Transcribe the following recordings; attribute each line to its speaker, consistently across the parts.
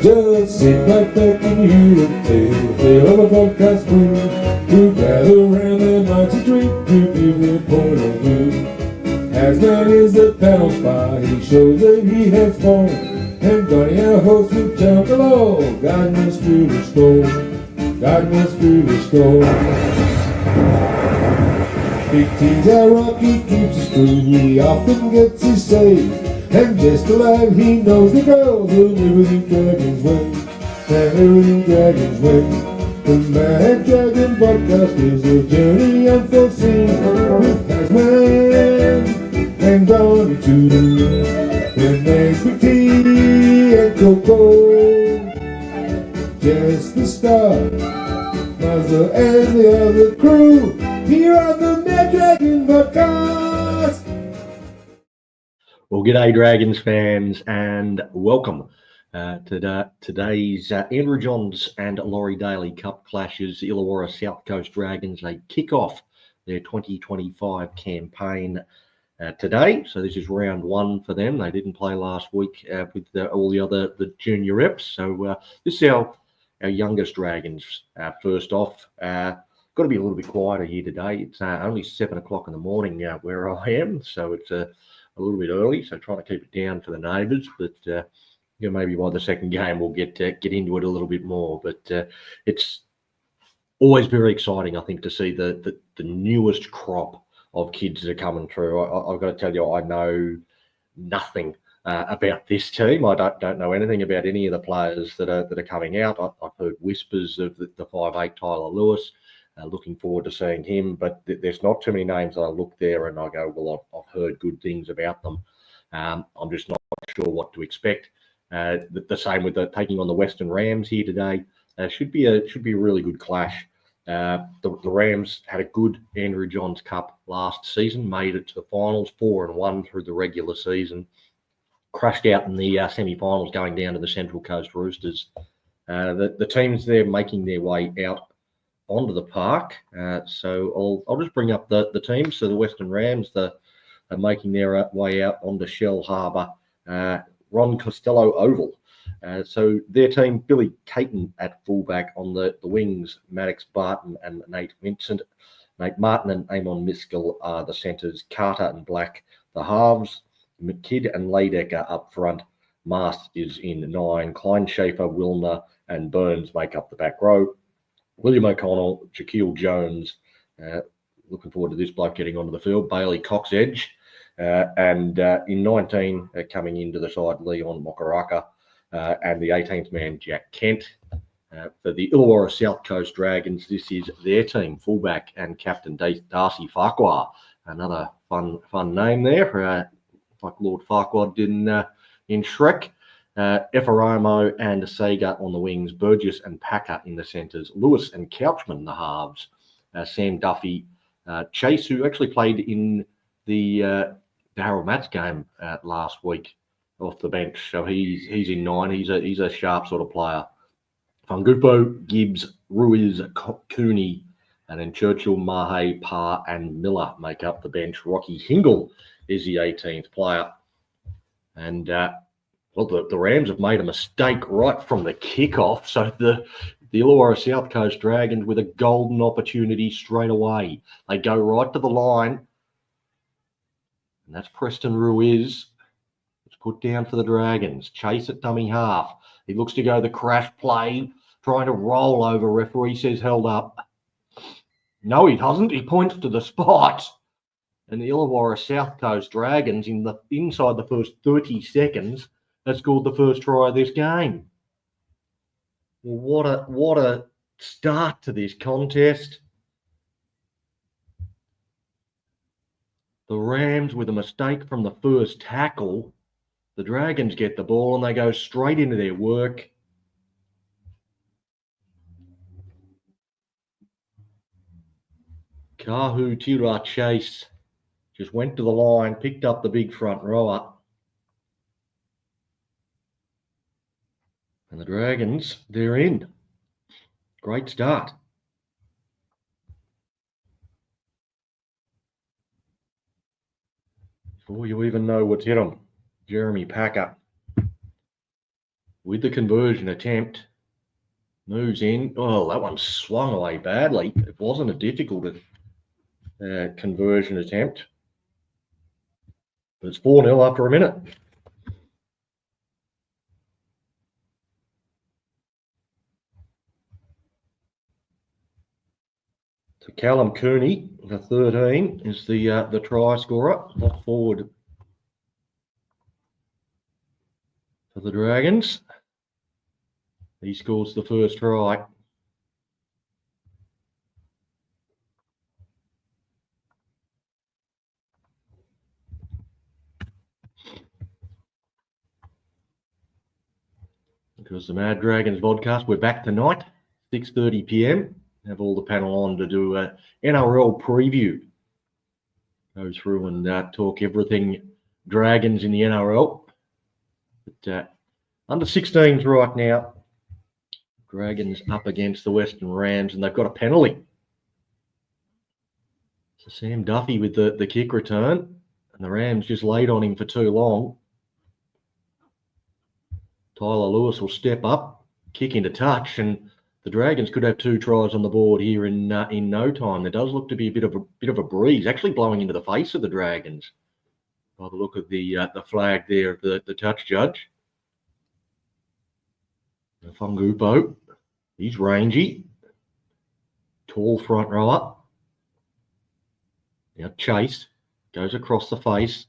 Speaker 1: Just sit right back and you will tell the other podcast crew who gather around their mighty drink to give their point of view. As man is the panel fire, he shows that he has fun. And Donnie, our host, will jump along, guiding us through the storm, guiding us through the storm. Big T's our rock, he keeps us true, he often gets his say. And just alive, he knows the girls and everything Dragons way, and everything Dragons way. The Mad Dragon podcast is a journey unforeseen with Tasman and Donnie to the moon. Then there's Big T and Coco, just the start. Muzzle and the other crew here on the Mad Dragon podcast.
Speaker 2: Well, g'day Dragons fans and welcome to today's Andrew Johns and Laurie Daly Cup clashes. Illawarra South Coast Dragons, they kick off their 2025 campaign today. So this is round one for them. They didn't play last week with all the junior reps. So this is our youngest Dragons. First off, got to be a little bit quieter here today. It's only 7 o'clock in the morning where I am, so it's a little bit early, so trying to keep it down for the neighbours, but maybe by the second game we'll get into it a little bit more. But it's always very exciting, I think, to see the newest crop of kids that are coming through. I've got to tell you, I know nothing about this team. I don't know anything about any of the players that are coming out. I've heard whispers of the 5'8" Tyler Lewis. Looking forward to seeing him, but there's not too many names that I look there and I go, well, I've heard good things about them. I'm just not sure what to expect. The same with taking on the Western Rams here today. Should be a really good clash. The Rams had a good Andrew Johns Cup last season, made it to the finals, 4-1 through the regular season, crashed out in the semi-finals, going down to the Central Coast Roosters. The teams there making their way out onto the park. So I'll just bring up the teams. So the Western Rams are making their way out onto Shellharbour, Ron Costello Oval. So their team, Billy Caton at fullback, on the wings, Maddox Barton and Nate Vincent. Nate Martin and Amon Miskell are the centres, Carter and Black the halves, McKidd and Leidecker up front. Mast is in 9, Klein Schaefer, Wilner and Burns make up the back row. William O'Connell, Shaquille Jones, looking forward to this bloke getting onto the field, Bailey Cox Edge, and in 19, coming into the side, Leon Mokaraka, and the 18th man, Jack Kent. For the Illawarra South Coast Dragons, this is their team, fullback and captain Darcy Farquhar, another fun name there, like Lord Farquhar did in Shrek. Efferomo and Sega on the wings, Burgess and Packer in the centres, Lewis and Couchman the halves, Sam Duffy, Chase, who actually played in the Harold Matts game last week off the bench, so he's in 9. He's a sharp sort of player. Fungupo, Gibbs, Ruiz, Cooney, and then Churchill, Mahe, Parr, and Miller make up the bench. Rocky Hingle is the 18th player, and well, the Rams have made a mistake right from the kickoff. So the Illawarra South Coast Dragons with a golden opportunity straight away. They go right to the line. And that's Preston Ruiz. It's put down for the Dragons. Chase at dummy half. He looks to go the crash play, trying to roll over. Referee says held up. No, he doesn't. He points to the spot. And the Illawarra South Coast Dragons, inside the first 30 seconds, have scored the first try of this game. Well, what a start to this contest. The Rams with a mistake from the first tackle. The Dragons get the ball and they go straight into their work. Kahu Tira Chase just went to the line, picked up the big front rower. And the Dragons, they're in. Great start. Before you even know what's hit them, Jeremy Packer with the conversion attempt. Moves in. Oh, that one swung away badly. It wasn't a difficult conversion attempt. But it's 4-0 after a minute. So Callum Cooney, the 13, is the try scorer. Lock forward for the Dragons. He scores the first try. Because the Mad Dragons podcast, we're back tonight, 6:30 p.m. Have all the panel on to do a NRL preview. Go through and talk everything Dragons in the NRL. But under 16s right now. Dragons up against the Western Rams, and they've got a penalty. So Sam Duffy with the kick return, and the Rams just laid on him for too long. Tyler Lewis will step up, kick into touch, and the Dragons could have 2 tries on the board here in no time. There does look to be a bit of a breeze, actually blowing into the face of the Dragons. By the look of the flag there of the touch judge. Fungupo, he's rangy, tall front rower. Now Chase goes across the face.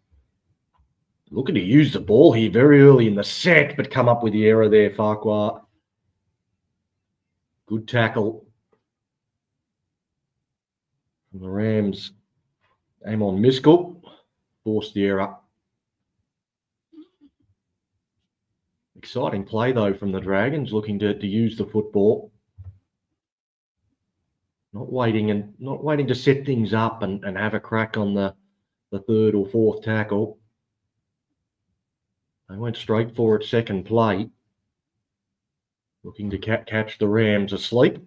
Speaker 2: Looking to use the ball here very early in the set, but come up with the error there, Farquhar. Good tackle from the Rams. Amon Miskell forced the error. Exciting play, though, from the Dragons, looking to use the football. Not waiting to set things up and have a crack on the 3rd or 4th tackle. They went straight for it second play. Looking to catch the Rams asleep.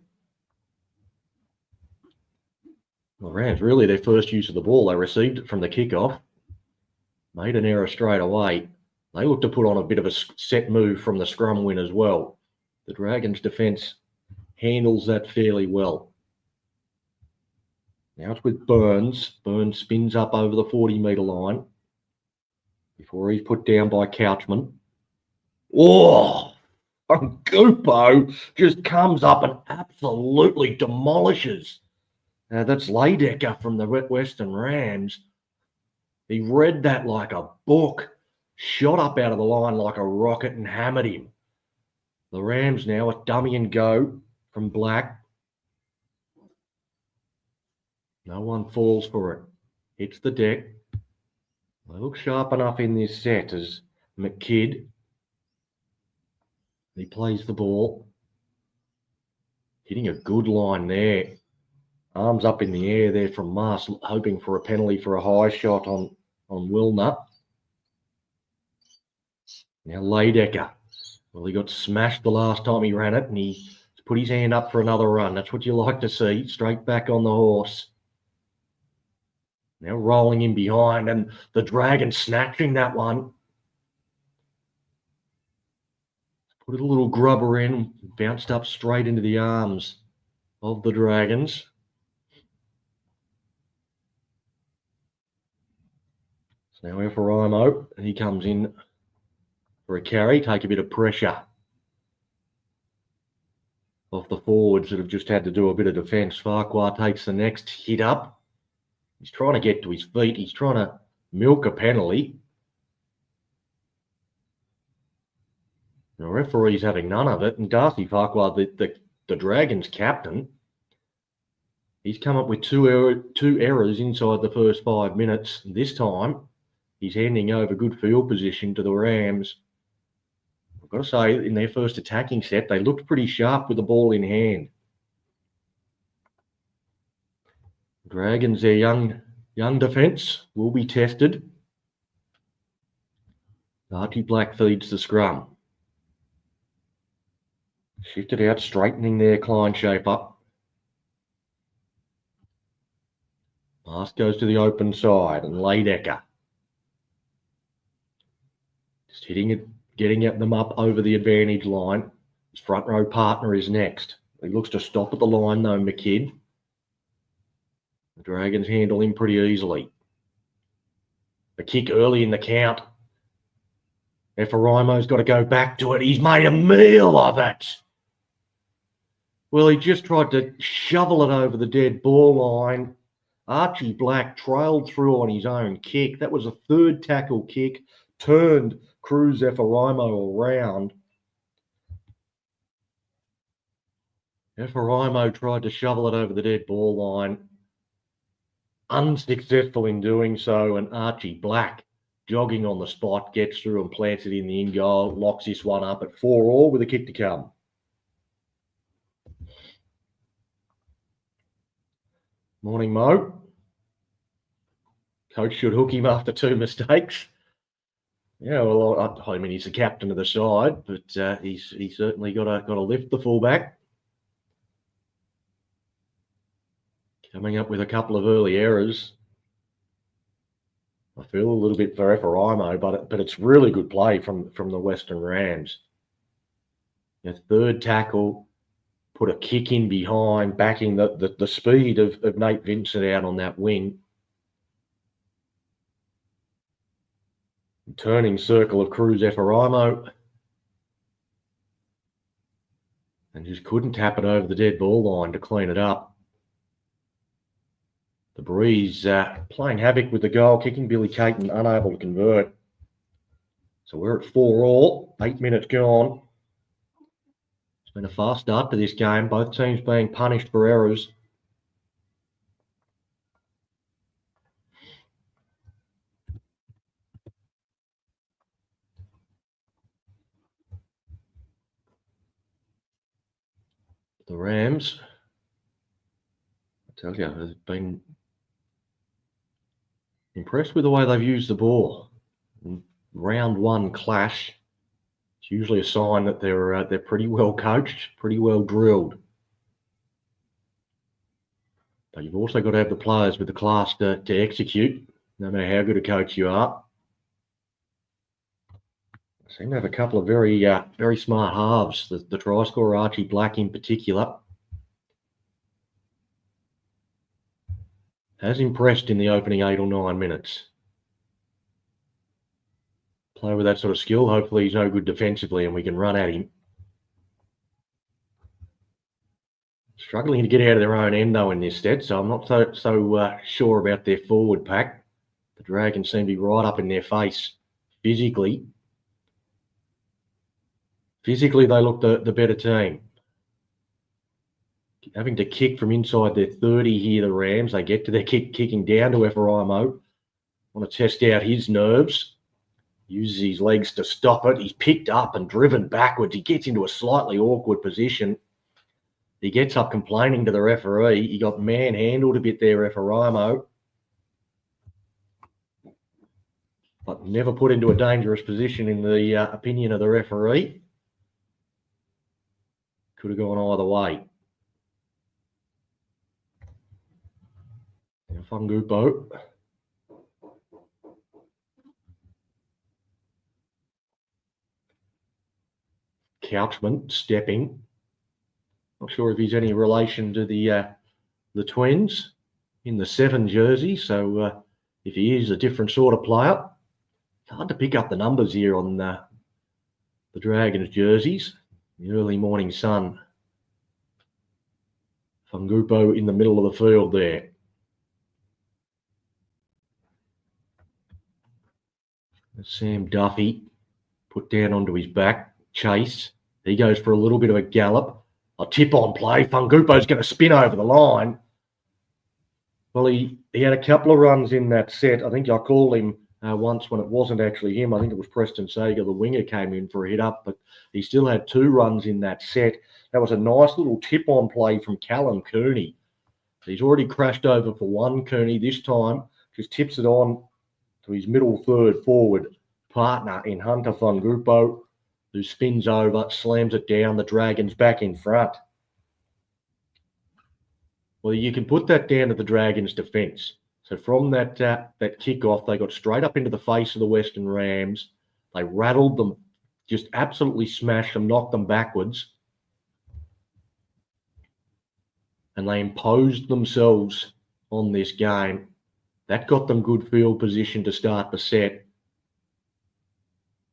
Speaker 2: The Rams, really their first use of the ball. They received it from the kickoff. Made an error straight away. They look to put on a bit of a set move from the scrum win as well. The Dragons' defence handles that fairly well. Now it's with Burns. Burns spins up over the 40-metre line before he's put down by Couchman. Oh, Gupo just comes up and absolutely demolishes. That's Leidecker from the Western Rams. He read that like a book. Shot up out of the line like a rocket and hammered him. The Rams now at dummy and go from Black. No one falls for it. Hits the deck. They look sharp enough in this set as McKidd. He plays the ball. Hitting a good line there. Arms up in the air there from Mars, hoping for a penalty for a high shot on Wilner. Now Leidecker. Well, he got smashed the last time he ran it, and he put his hand up for another run. That's what you like to see. Straight back on the horse. Now rolling in behind, and the Dragons snatching that one. Put a little grubber in, bounced up straight into the arms of the Dragons. So now Efraimo, and he comes in for a carry, take a bit of pressure off the forwards that have just had to do a bit of defence. Farquhar takes the next hit up. He's trying to get to his feet. He's trying to milk a penalty. The referee's having none of it. And Darcy Farquhar, the Dragons captain, he's come up with two errors inside the first 5 minutes. This time, he's handing over good field position to the Rams. I've got to say, in their first attacking set, they looked pretty sharp with the ball in hand. Dragons, their young defence will be tested. Archie Black feeds the scrum. Shifted out, straightening their Klein shape up. Pass goes to the open side, and Leidecker just hitting it getting them up over the advantage line. His front row partner is next. He looks to stop at the line though, McKidd. The Dragons handle him pretty easily. The kick early in the count. Efaraimo's got to go back to it. He's made a meal of it. Well, he just tried to shovel it over the dead ball line. Archie Black trailed through on his own kick. That was a third tackle kick. Turned Cruz Efaraimo around. Efaraimo tried to shovel it over the dead ball line. Unsuccessful in doing so, and Archie Black, jogging on the spot, gets through and plants it in the in-goal, locks this one up at 4-4 with a kick to come. Morning, Mo. Coach should hook him after 2 mistakes. Yeah, well, I mean, he's the captain of the side, but he's certainly got to lift the fullback. Coming up with a couple of early errors. I feel a little bit for Efaraimo, but it's really good play from the Western Rams. The third tackle, put a kick in behind, backing the speed of Nate Vincent out on that wing. Turning circle of Cruz Efaraimo. And just couldn't tap it over the dead ball line to clean it up. The Breeze playing havoc with the goal, kicking Billy Caton, unable to convert. So we're at 4-4, 8 minutes gone. It's been a fast start to this game, both teams being punished for errors. The Rams, I tell you, have been impressed with the way they've used the ball. Round one clash, it's usually a sign that they're pretty well coached, pretty well drilled. But you've also got to have the players with the class to execute, no matter how good a coach you are. Seem to have a couple of very smart halves. The try scorer, Archie Black in particular, has impressed in the opening 8 or 9 minutes. Play with that sort of skill. Hopefully he's no good defensively and we can run at him. Struggling to get out of their own end though in this stead, so I'm not so sure about their forward pack. The Dragons seem to be right up in their face physically. Physically, they look the better team. Having to kick from inside their 30 here, the Rams. They get to their kicking down to Efaraimo. Want to test out his nerves. Uses his legs to stop it. He's picked up and driven backwards. He gets into a slightly awkward position. He gets up complaining to the referee. He got manhandled a bit there, Efaraimo. But never put into a dangerous position in the opinion of the referee. Could have gone either way. Fungupo. Couchman stepping. Not sure if he's any relation to the twins in the 7 jersey. So if he is a different sort of player, it's hard to pick up the numbers here on the Dragons jerseys. The early morning sun. Fungupo in the middle of the field there. Sam Duffy put down onto his back. Chase. He goes for a little bit of a gallop. A tip-on play. Fungupo's going to spin over the line. Well, he had a couple of runs in that set. I think I called him once when it wasn't actually him. I think it was Preston Sager, the winger, came in for a hit-up, but he still had 2 runs in that set. That was a nice little tip-on play from Callum Cooney. He's already crashed over for one, Cooney. This time, just tips it on to his middle third forward partner in Hunter Fungupo, who spins over, slams it down. The Dragons back in front. Well, you can put that down to the Dragons' defence. So from that kickoff, they got straight up into the face of the Western Rams. They rattled them just absolutely smashed them, knocked them backwards. And they imposed themselves on this game. That got them good field position to start the set.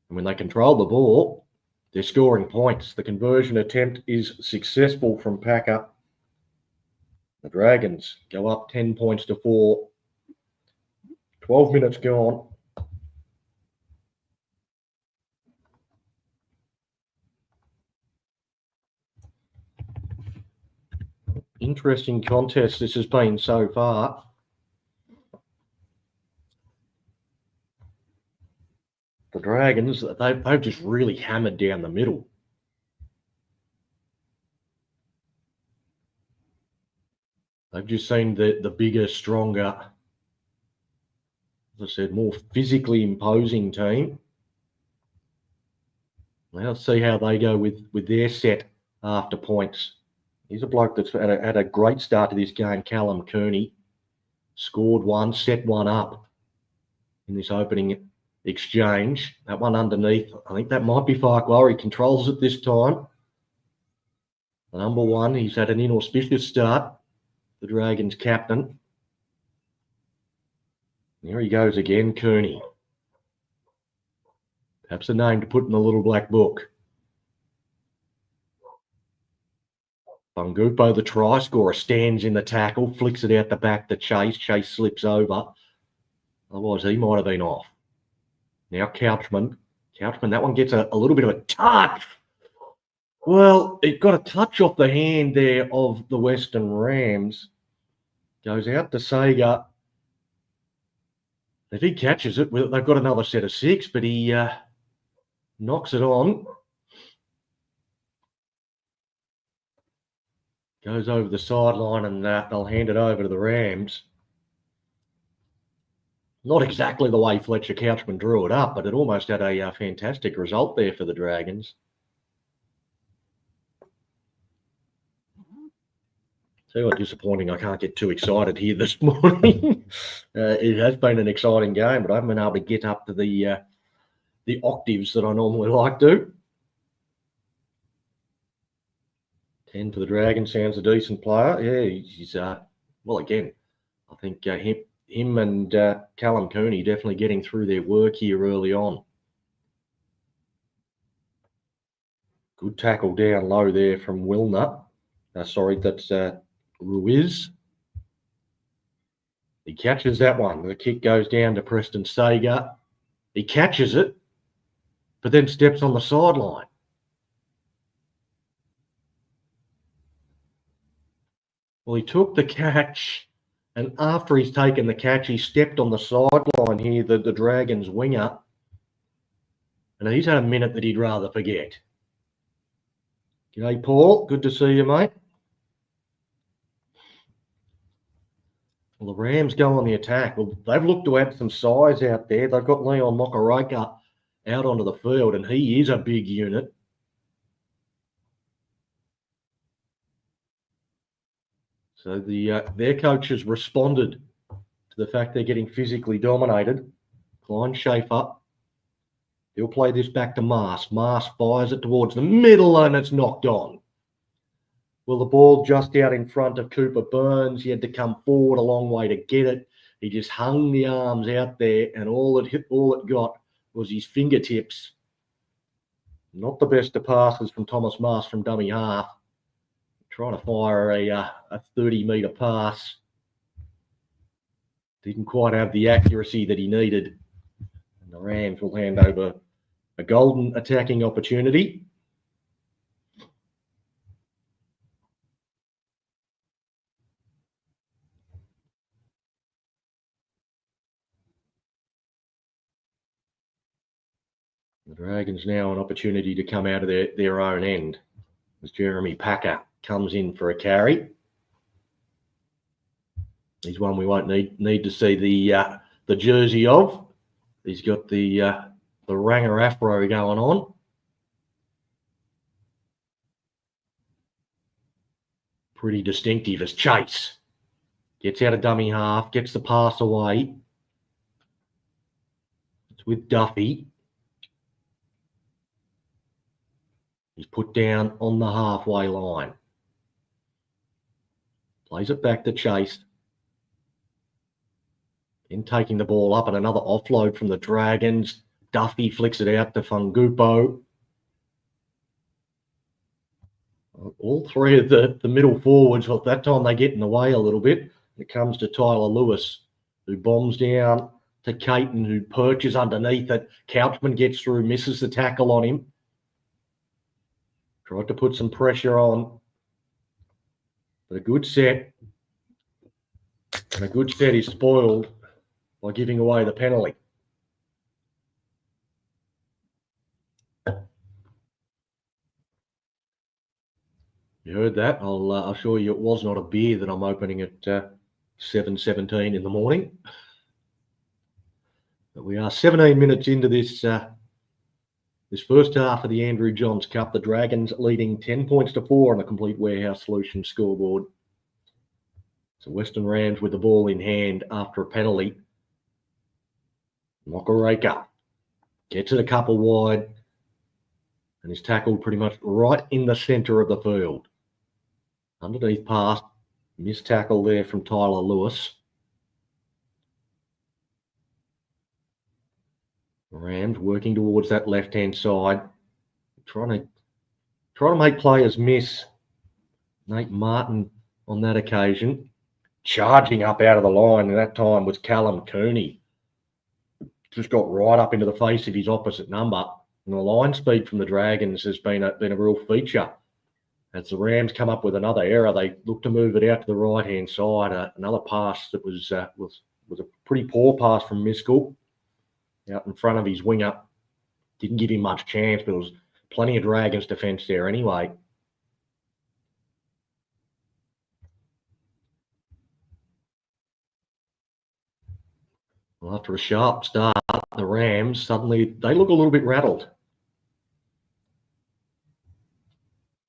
Speaker 2: And when they control the ball, they're scoring points. The conversion attempt is successful from Packer. The Dragons go up 10 points to 4. 12 minutes gone. Interesting contest this has been so far. The Dragons, they've just really hammered down the middle. They've just seen the bigger, stronger, as I said, more physically imposing team. Now let's see how they go with their set after points. He's a bloke that's had a great start to this game, Callum Cooney. Scored one, set one up in this opening exchange. That one underneath, I think that might be Farquhar. He controls it this time. The number one, he's had an inauspicious start. The Dragons captain. There he goes again, Cooney. Perhaps a name to put in the little black book. Bungupo, the try scorer, stands in the tackle, flicks it out the back to Chase. Chase slips over. Otherwise, he might have been off. Now Couchman. Couchman, that one gets a little bit of a touch. Well, it got a touch off the hand there of the Western Rams. Goes out to Sager. If he catches it, well, they've got another set of 6, but he knocks it on. Goes over the sideline and they'll hand it over to the Rams. Not exactly the way Fletcher Couchman drew it up, but it almost had a fantastic result there for the Dragons. Tell you what, disappointing. I can't get too excited here this morning. It has been an exciting game, but I haven't been able to get up to the octaves that I normally like to. 10 for the Dragons sounds a decent player. Yeah, he's well, again, I think him and Callum Cooney definitely getting through their work here early on. Good tackle down low there from Wilner. Sorry, that's Ruiz. He catches that one. The kick goes down to Preston Sager. He catches it, but then steps on the sideline. Well, he took the catch, and after he's taken the catch, he stepped on the sideline here, the Dragons winger, and he's had a minute that he'd rather forget. G'day, Paul. Good to see you, mate. Well, the Rams go on the attack. Well, they've looked to add some size out there. They've got Leon Mokoroka out onto the field, and he is a big unit. So their coach has responded to the fact they're getting physically dominated. Klein Schaefer. He'll play this back to Mars. Mars fires it towards the middle, and it's knocked on. Well, the ball just out in front of Cooper Burns. He had to come forward a long way to get it. He just hung the arms out there, and all it got was his fingertips. Not the best of passes from Thomas Mars from dummy half. Trying to fire a 30-metre pass. Didn't quite have the accuracy that he needed. And the Rams will hand over a golden attacking opportunity. The Dragons now an opportunity to come out of their own end as Jeremy Packer comes in for a carry. He's one we won't need to see the jersey of. He's got the Ranger afro going on. Pretty distinctive as Chase gets out of dummy half, gets the pass away. It's with Duffy. He's put down on the halfway line. Plays it back to Chase. Then taking the ball up and another offload from the Dragons. Duffy flicks it out to Fungupo. All three of the middle forwards, well, at that time they get in the way a little bit. It comes to Tyler Lewis, who bombs down to Caton, who perches underneath it. Couchman gets through, misses the tackle on him. Tried to put some pressure on. But a good set. And a good set is spoiled by giving away the penalty. You heard that? I'll assure you it was not a beer that I'm opening at 7:17 in the morning. But we are 17 minutes into this this first half of the Andrew Johns Cup. The Dragons leading 10 points to 4 on the Complete Warehouse Solutions scoreboard. So Western Rams with the ball in hand after a penalty. Mokareka gets it a couple wide and is tackled pretty much right in the centre of the field. Underneath pass, missed tackle there from Tyler Lewis. Rams working towards that left-hand side, trying to make players miss. Nate Martin on that occasion, charging up out of the line, and that time was Callum Cooney. Just got right up into the face of his opposite number. And the line speed from the Dragons has been a real feature. As the Rams come up with another error, they look to move it out to the right-hand side. Another pass that was a pretty poor pass from Miskell out in front of his winger. Didn't give him much chance, but there was plenty of Dragons defence there anyway. Well, after a sharp start, the Rams suddenly they look a little bit rattled.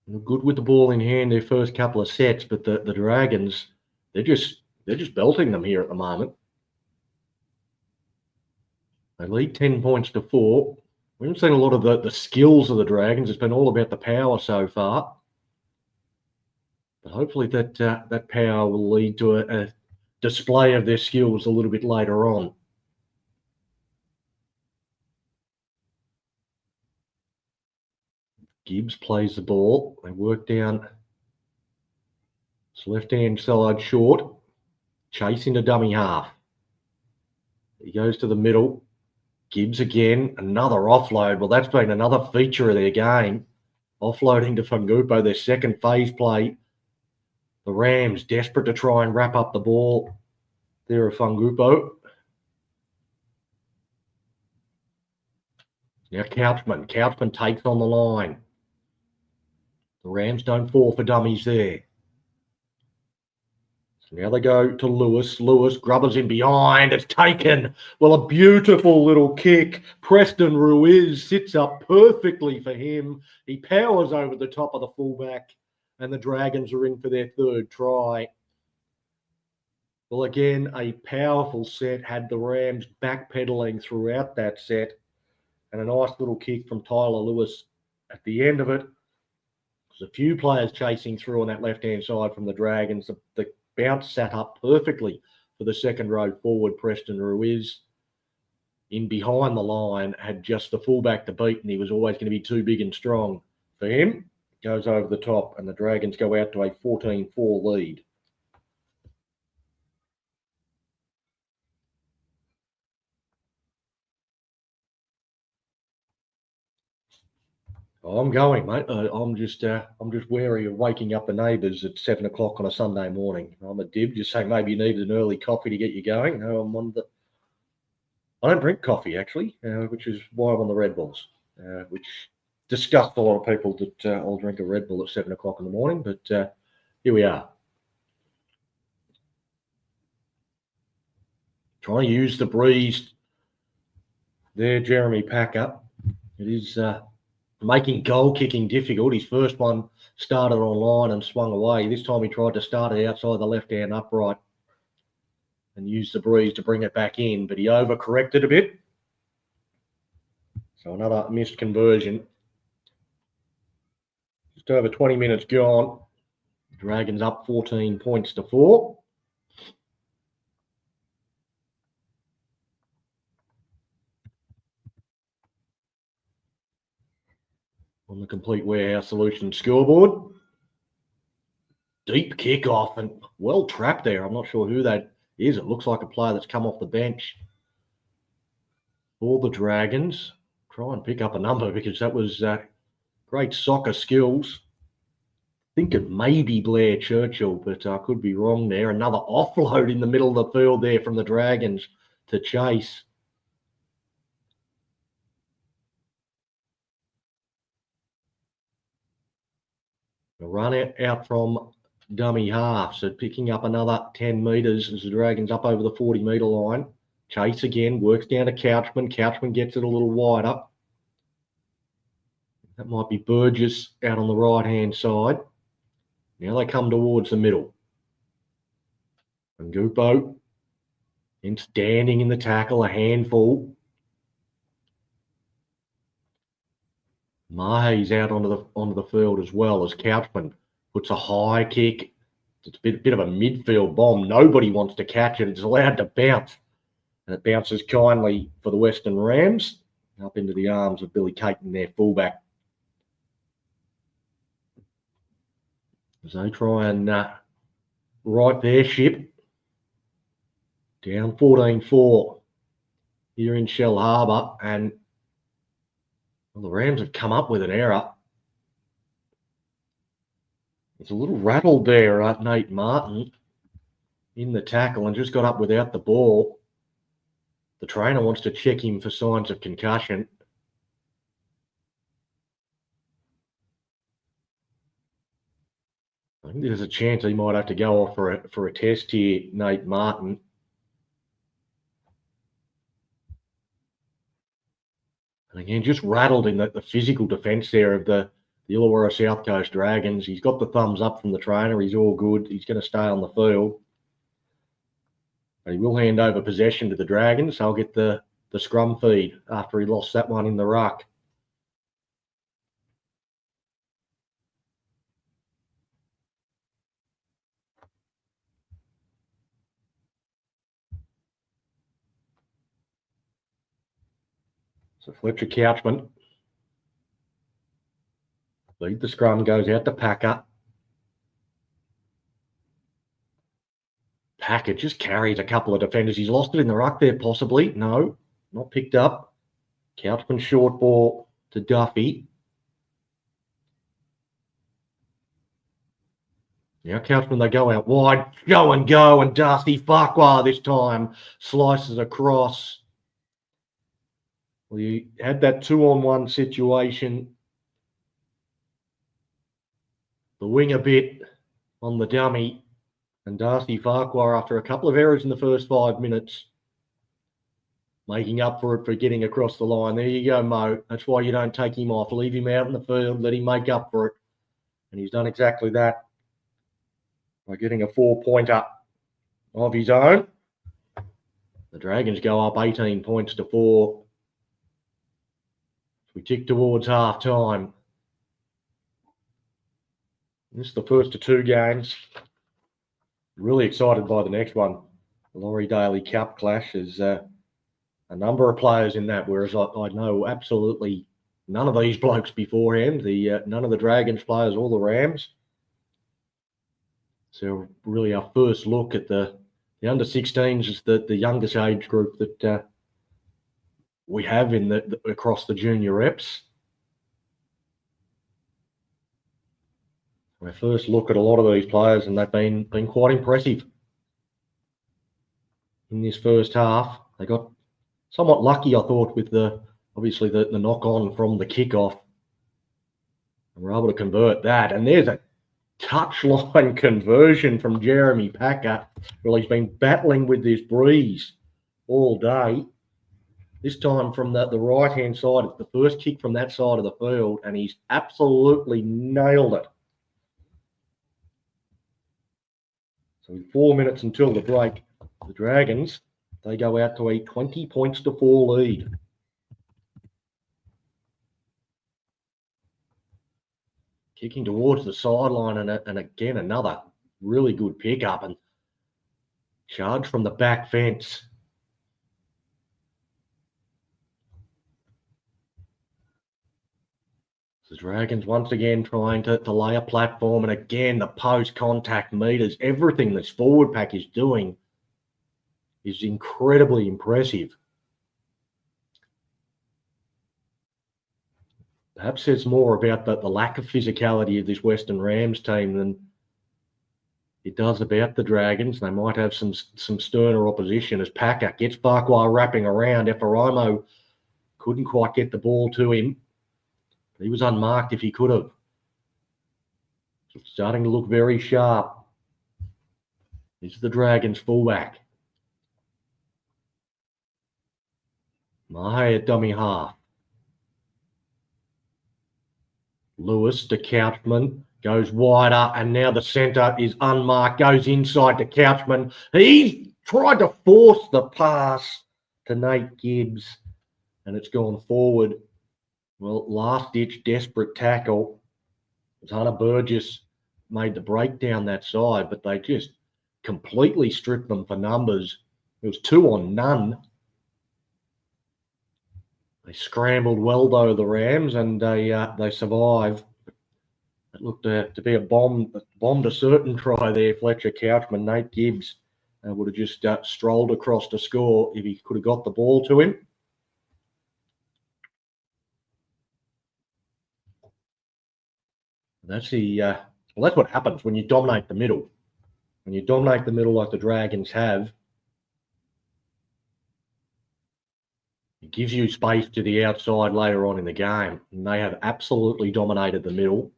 Speaker 2: They're good with the ball in hand their first couple of sets, but the Dragons, they're just belting them here at the moment. They lead 10 points to 4. We haven't seen a lot of the skills of the Dragons. It's been all about the power so far. But hopefully that power will lead to a display of their skills a little bit later on. Gibbs plays the ball. They work down his left-hand side short. Chase into dummy half. He goes to the middle. Gibbs again. Another offload. Well, that's been another feature of their game. Offloading to Fungupo, their second phase play. The Rams desperate to try and wrap up the ball. There of Fungupo. Now Couchman. Couchman takes on the line. The Rams don't fall for dummies there. So now they go to Lewis. Lewis, Grubbers in behind. It's taken. Well, a beautiful little kick. Preston Ruiz sits up perfectly for him. He powers over the top of the fullback, and the Dragons are in for their third try. Well, again, a powerful set. Had the Rams backpedaling throughout that set, and a nice little kick from Tyler Lewis at the end of it. There's a few players chasing through on that left-hand side from the Dragons. The bounce sat up perfectly for the second row forward, Preston Ruiz. In behind the line, had just the fullback to beat, and he was always going to be too big and strong for him. Goes over the top, and the Dragons go out to a 14-4 lead. I'm going, mate. I'm just wary of waking up the neighbours at 7 o'clock on a Sunday morning. I'm a dib, just saying maybe you needed an early coffee to get you going. No, I'm on the. I don't drink coffee actually, which is why I'm on the Red Bulls, which disgusts a lot of people that I'll drink a Red Bull at 7 o'clock in the morning. But here we are, trying to use the breeze. There, Jeremy Packer. It is. Making goal kicking difficult. His first one started on line and swung away. This time he tried to start it outside the left-hand upright and used the breeze to bring it back in, but he overcorrected a bit. So another missed conversion. Just over 20 minutes gone. Dragons up 14 points to 4. On the Complete Warehouse Solutions scoreboard. Deep kickoff and well trapped there. I'm not sure who that is. It looks like a player that's come off the bench for the Dragons. Try and pick up a number because that was great soccer skills. I think it may be Blair Churchill, but I could be wrong there. Another offload in the middle of the field there from the Dragons to chase. A run out from dummy half, so picking up another 10 metres as the Dragons up over the 40-metre line. Chase again, works down to Couchman. Couchman gets it a little wider. That might be Burgess out on the right-hand side. Now they come towards the middle. And Gupo standing in the tackle, a handful. Mahe's out onto the field as well as Couchman puts a high kick. It's a bit of a midfield bomb. Nobody wants to catch it. It's allowed to bounce. And it bounces kindly for the Western Rams up into the arms of Billy Caton, their fullback. As they try and right their ship. Down 14-4 here in Shellharbour. And well, the Rams have come up with an error. It's a little rattled there, Nate Martin, in the tackle and just got up without the ball. The trainer wants to check him for signs of concussion. I think there's a chance he might have to go off for a test here, Nate Martin. And again, just rattled in the physical defence there of the Illawarra South Coast Dragons. He's got the thumbs up from the trainer. He's all good. He's going to stay on the field. But he will hand over possession to the Dragons. They'll get the scrum feed after he lost that one in the ruck. So Fletcher Couchman. Lead the scrum, goes out to Packer. Packer just carries a couple of defenders. He's lost it in the ruck there, possibly. No, not picked up. Couchman short ball to Duffy. Now Couchman, they go out wide. Go, and Darcy Farquhar this time slices across. Well, you had that 2-on-1 situation. The wing a bit on the dummy. And Darcy Farquhar, after a couple of errors in the first 5 minutes, making up for it for getting across the line. There you go, Mo. That's why you don't take him off. Leave him out in the field. Let him make up for it. And he's done exactly that by getting a 4-pointer of his own. The Dragons go up 18 points to 4. We tick towards half-time. This is the first of 2 games. Really excited by the next one. The Laurie Daly Cup clash is a number of players in that, whereas I know absolutely none of these blokes beforehand, none of the Dragons players or the Rams. So really our first look at the under-16s is the youngest age group that we have in across the junior reps. My first look at a lot of these players, and they've been quite impressive in this first half. They got somewhat lucky, I thought, with obviously the knock-on from the kickoff. And we're able to convert that. And there's a touchline conversion from Jeremy Packer. Well, he's been battling with this breeze all day. This time from the right-hand side. It's the first kick from that side of the field, and he's absolutely nailed it. So with 4 minutes until the break, the Dragons, they go out to a 20 points to 4 lead. kicking towards the sideline, and again, another really good pickup and charge from the back fence. The Dragons once again trying to lay a platform, and again, the post-contact meters, everything this forward pack is doing is incredibly impressive. Perhaps says more about the lack of physicality of this Western Rams team than it does about the Dragons. They might have some sterner opposition as Packer gets Farquhar wrapping around. Ephraimo couldn't quite get the ball to him. He was unmarked if he could have. It's starting to look very sharp. This is the Dragons fullback. Mahe at dummy half. Lewis to Couchman, goes wider, and now the centre is unmarked, goes inside to Couchman. He's tried to force the pass to Nate Gibbs, and it's gone forward. Well, last-ditch desperate tackle. Hunter Burgess made the break down that side, but they just completely stripped them for numbers. It was 2 on none. They scrambled well, though, the Rams, and they survived. It looked to be a bombed a certain try there. Fletcher Couchman, Nate Gibbs would have just strolled across to score if he could have got the ball to him. That's that's what happens when you dominate the middle. When you dominate the middle like the Dragons have, it gives you space to the outside later on in the game. And they have absolutely dominated the middle.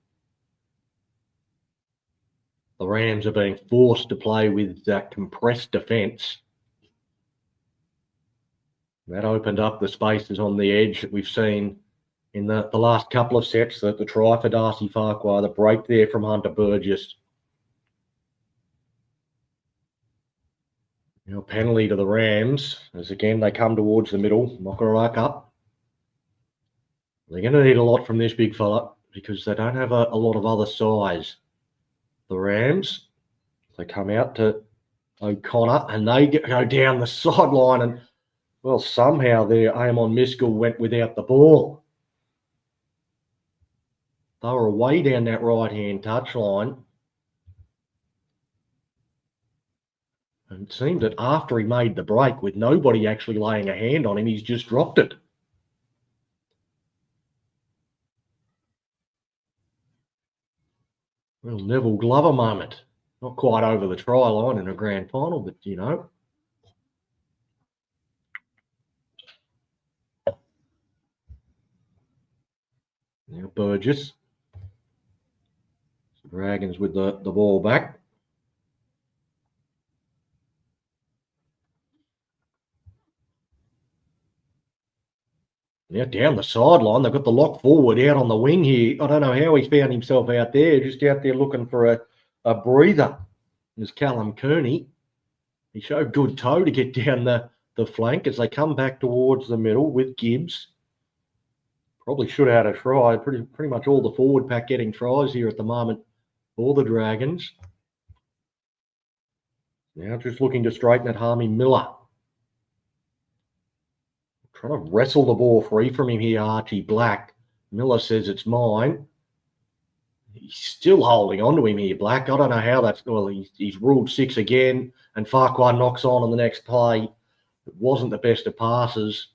Speaker 2: The Rams are being forced to play with compressed defence. That opened up the spaces on the edge that we've seen in the last couple of sets. The try for Darcy Farquhar, the break there from Hunter Burgess. Now penalty to the Rams as again they come towards the middle. Mokaraka up. They're going to need a lot from this big fella because they don't have a lot of other size. The Rams, they come out to O'Connor and they go down the sideline, and well, somehow their Amon Miskell went without the ball. They were away down that right-hand touchline. And it seemed that after he made the break, with nobody actually laying a hand on him, he's just dropped it. Well, Neville Glover moment. Not quite over the try line in a grand final, but, you know. Now Burgess. Dragons with the ball back. Now down the sideline, they've got the lock forward out on the wing here. I don't know how he's found himself out there, just out there looking for a breather. There's Callum Kearney. He showed good toe to get down the flank as they come back towards the middle with Gibbs. Probably should have had a try. Pretty much all the forward pack getting tries here at the moment for the Dragons. Now just looking to straighten it, Harmy Miller. Trying to wrestle the ball free from him here, Archie Black. Miller says it's mine. He's still holding on to him here, Black. I don't know how that's... Well, he's ruled 6 again, and Farquhar knocks on the next play. It wasn't the best of passes.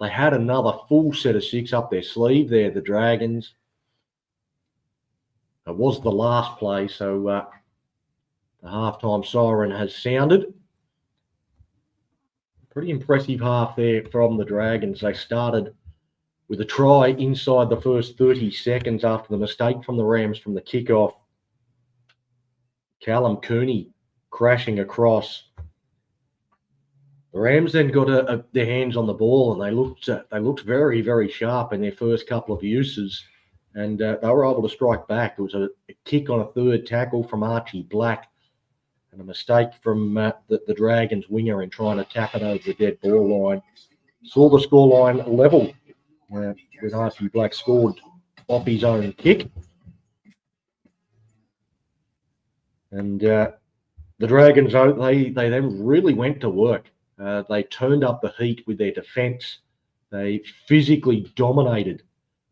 Speaker 2: They had another full set of 6 up their sleeve there, the Dragons. It was the last play, so the halftime siren has sounded. Pretty impressive half there from the Dragons. They started with a try inside the first 30 seconds after the mistake from the Rams from the kickoff. Callum Kearney crashing across. The Rams then got their hands on the ball, and they looked very, very sharp in their first couple of uses, and they were able to strike back. It was a kick on a third tackle from Archie Black, and a mistake from the Dragons winger in trying to tap it over the dead ball line. Saw the scoreline level with Archie Black scored off his own kick. And the Dragons, they then really went to work. They turned up the heat with their defence. They physically dominated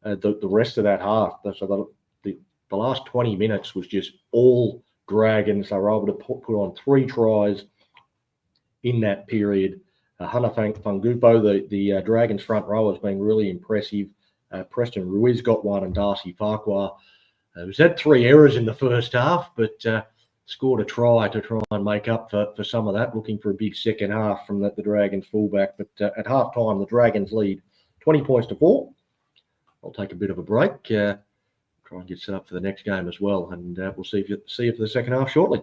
Speaker 2: the rest of that half. So the last 20 minutes was just all Dragons. They were able to put on 3 tries in that period. Hunter Fungupo, the Dragons front row, has been really impressive. Preston Ruiz got one, and Darcy Farquhar was had 3 errors in the first half, but scored a try to try and make up for some of that, looking for a big second half from the Dragons fullback. But at half-time, the Dragons lead 20 points to 4. I'll take a bit of a break, try and get set up for the next game as well, and we'll see you for the second half shortly.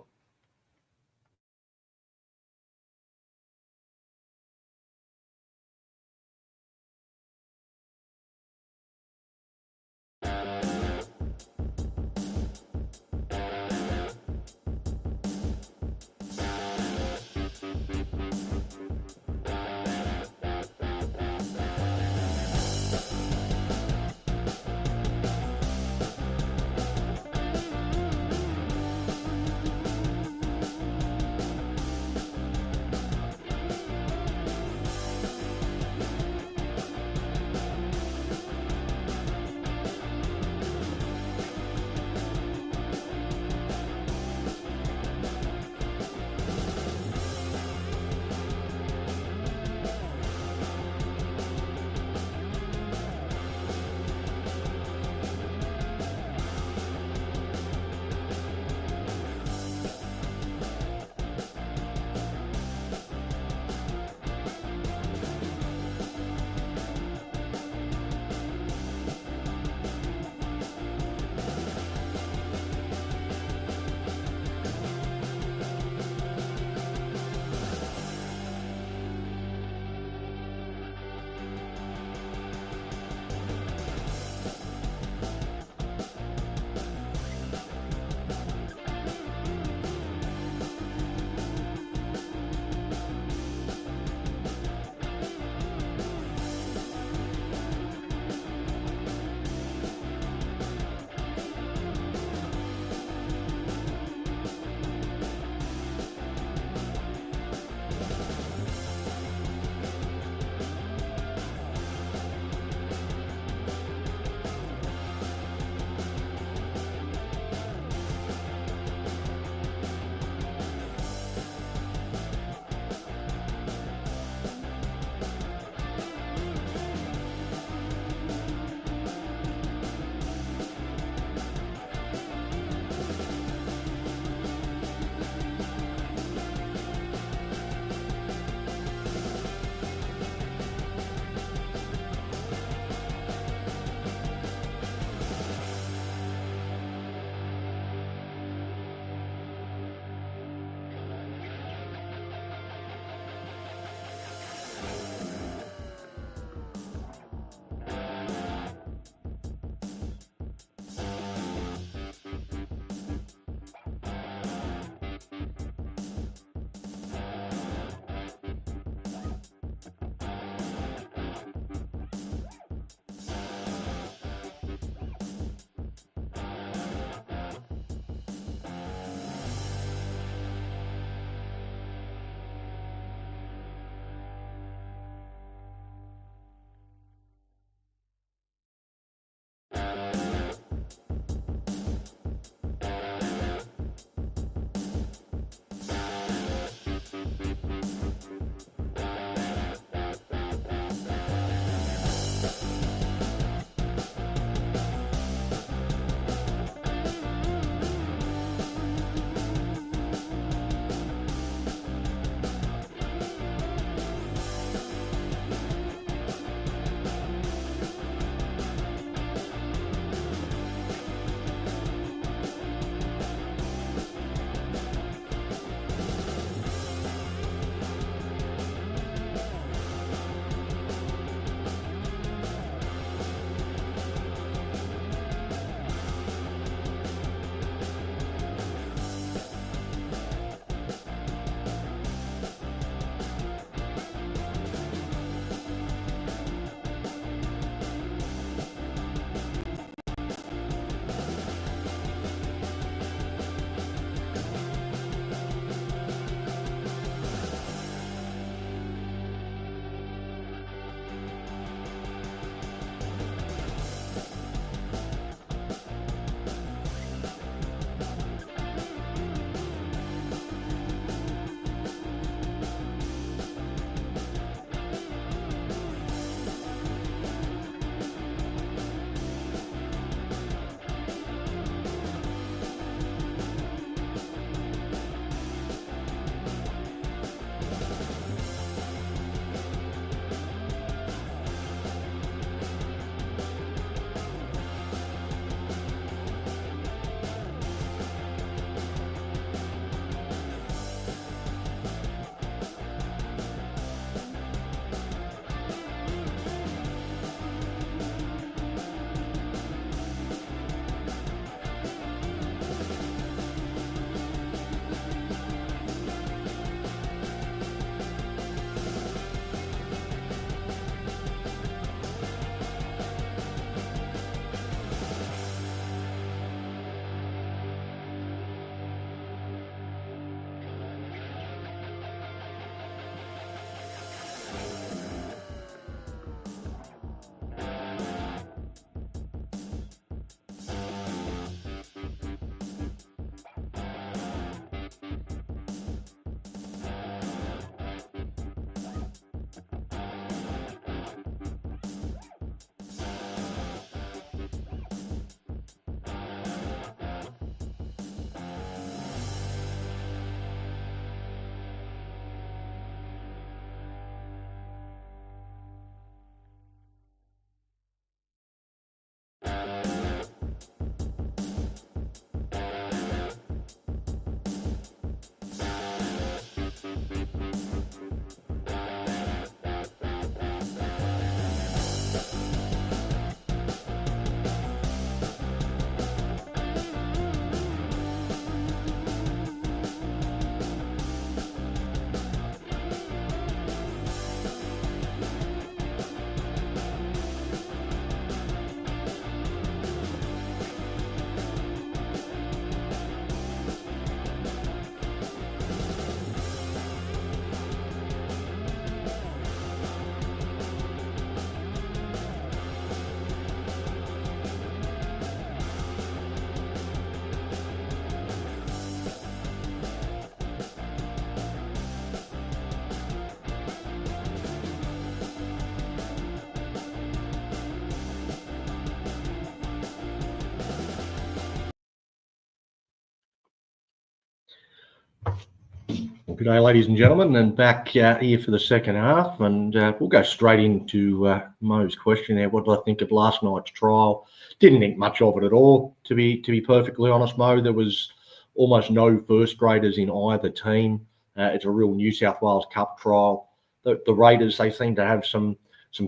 Speaker 2: Well, good day, ladies and gentlemen, and back here for the second half, and we'll go straight into Mo's question there. What did I think of last night's trial? Didn't think much of it at all, to be perfectly honest, Mo. There was almost no first graders in either team. It's a real New South Wales Cup trial. The Raiders, they seem to have some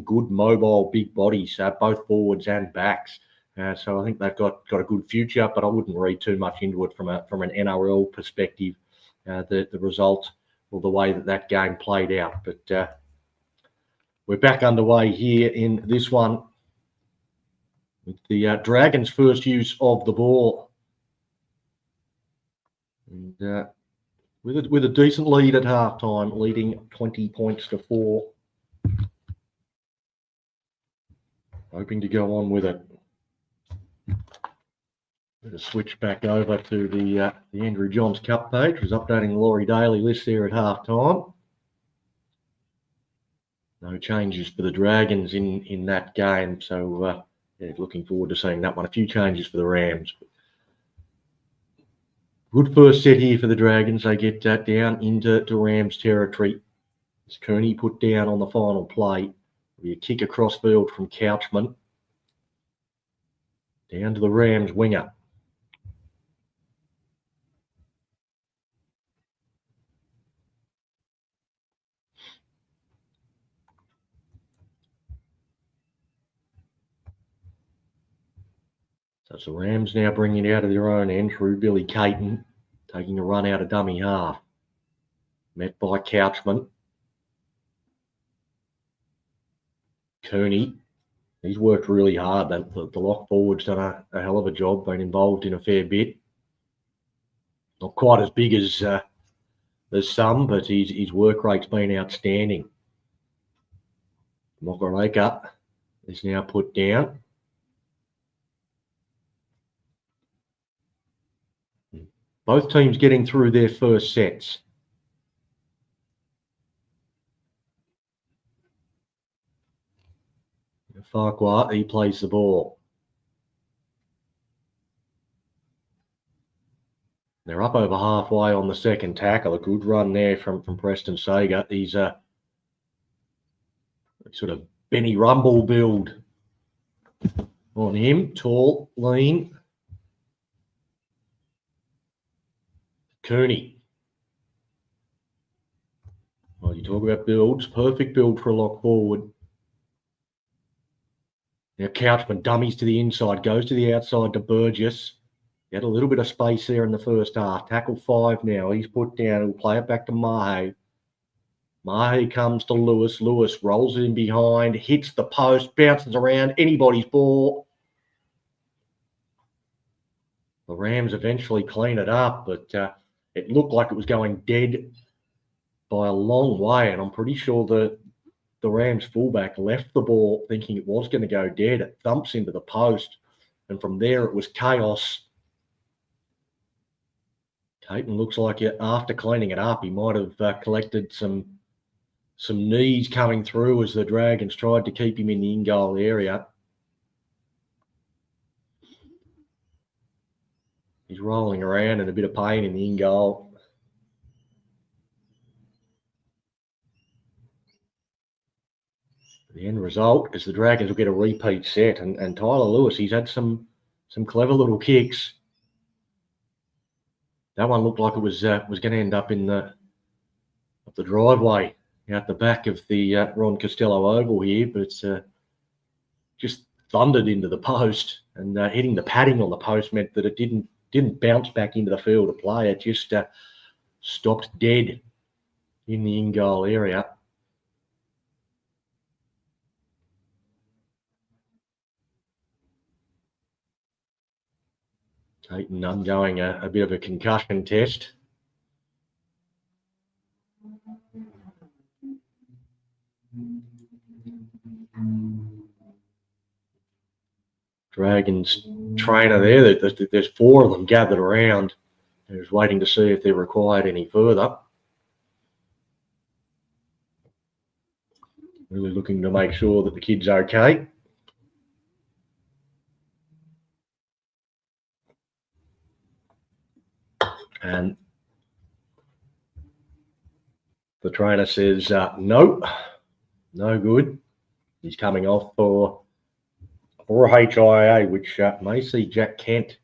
Speaker 2: good mobile big bodies, both forwards and backs. So I think they've got a good future, but I wouldn't read too much into it from an NRL perspective. The result or the way that game played out. But we're back underway here in this one with the Dragons' first use of the ball. And with a decent lead at halftime, leading 20 points to 4. Hoping to go on with it. Better switch back over to the Andrew Johns Cup page. Was updating the Laurie Daly list there at half time. No changes for the Dragons in that game, so yeah, looking forward to seeing that one. A few changes for the Rams. Good first set here for the Dragons. They get down into Rams territory. It's Kearney put down on the final play. It'll be a kick across field from Couchman. Down to the Rams winger. So it's the Rams now bringing it out of their own end through Billy Caton, taking a run out of dummy half. Met by Couchman. Kearney, he's worked really hard. The lock forward's done a hell of a job, been involved in a fair bit. Not quite as big as some, but his work rate's been outstanding. Mokareka is now put down. Both teams getting through their first sets. Farquhar, he plays the ball. They're up over halfway on the second tackle. A good run there from Preston Sager. He's a sort of Benny Rumble build on him. Tall, lean. Kearney. Well, you talk about builds. Perfect build for a lock forward. Now Couchman dummies to the inside, goes to the outside to Burgess. He had a little bit of space there in the first half. Tackle 5 now. He's put down. He'll play it back to Mahe. Mahe comes to Lewis. Lewis rolls it in behind, hits the post, bounces around. Anybody's ball. The Rams eventually clean it up, but it looked like it was going dead by a long way, and I'm pretty sure the Rams fullback left the ball thinking it was going to go dead. It thumps into the post, and from there it was chaos. Caton looks like after cleaning it up, he might have collected some knees coming through as the Dragons tried to keep him in the in-goal area. He's rolling around in a bit of pain in the in-goal. The end result is the Dragons will get a repeat set, and Tyler Lewis, he's had some clever little kicks. That one looked like it was going to end up in the driveway out the back of the Ron Costello Oval here, but it's just thundered into the post, and hitting the padding on the post meant that it didn't bounce back into the field of play. It just stopped dead in the in-goal area. Caton undergoing a bit of a concussion test. Dragons trainer there. There's 4 of them gathered around. They're just waiting to see if they're required any further. Really looking to make sure that the kid's okay. And The trainer says, no good. He's coming off for a HIA, which may see Jack Kent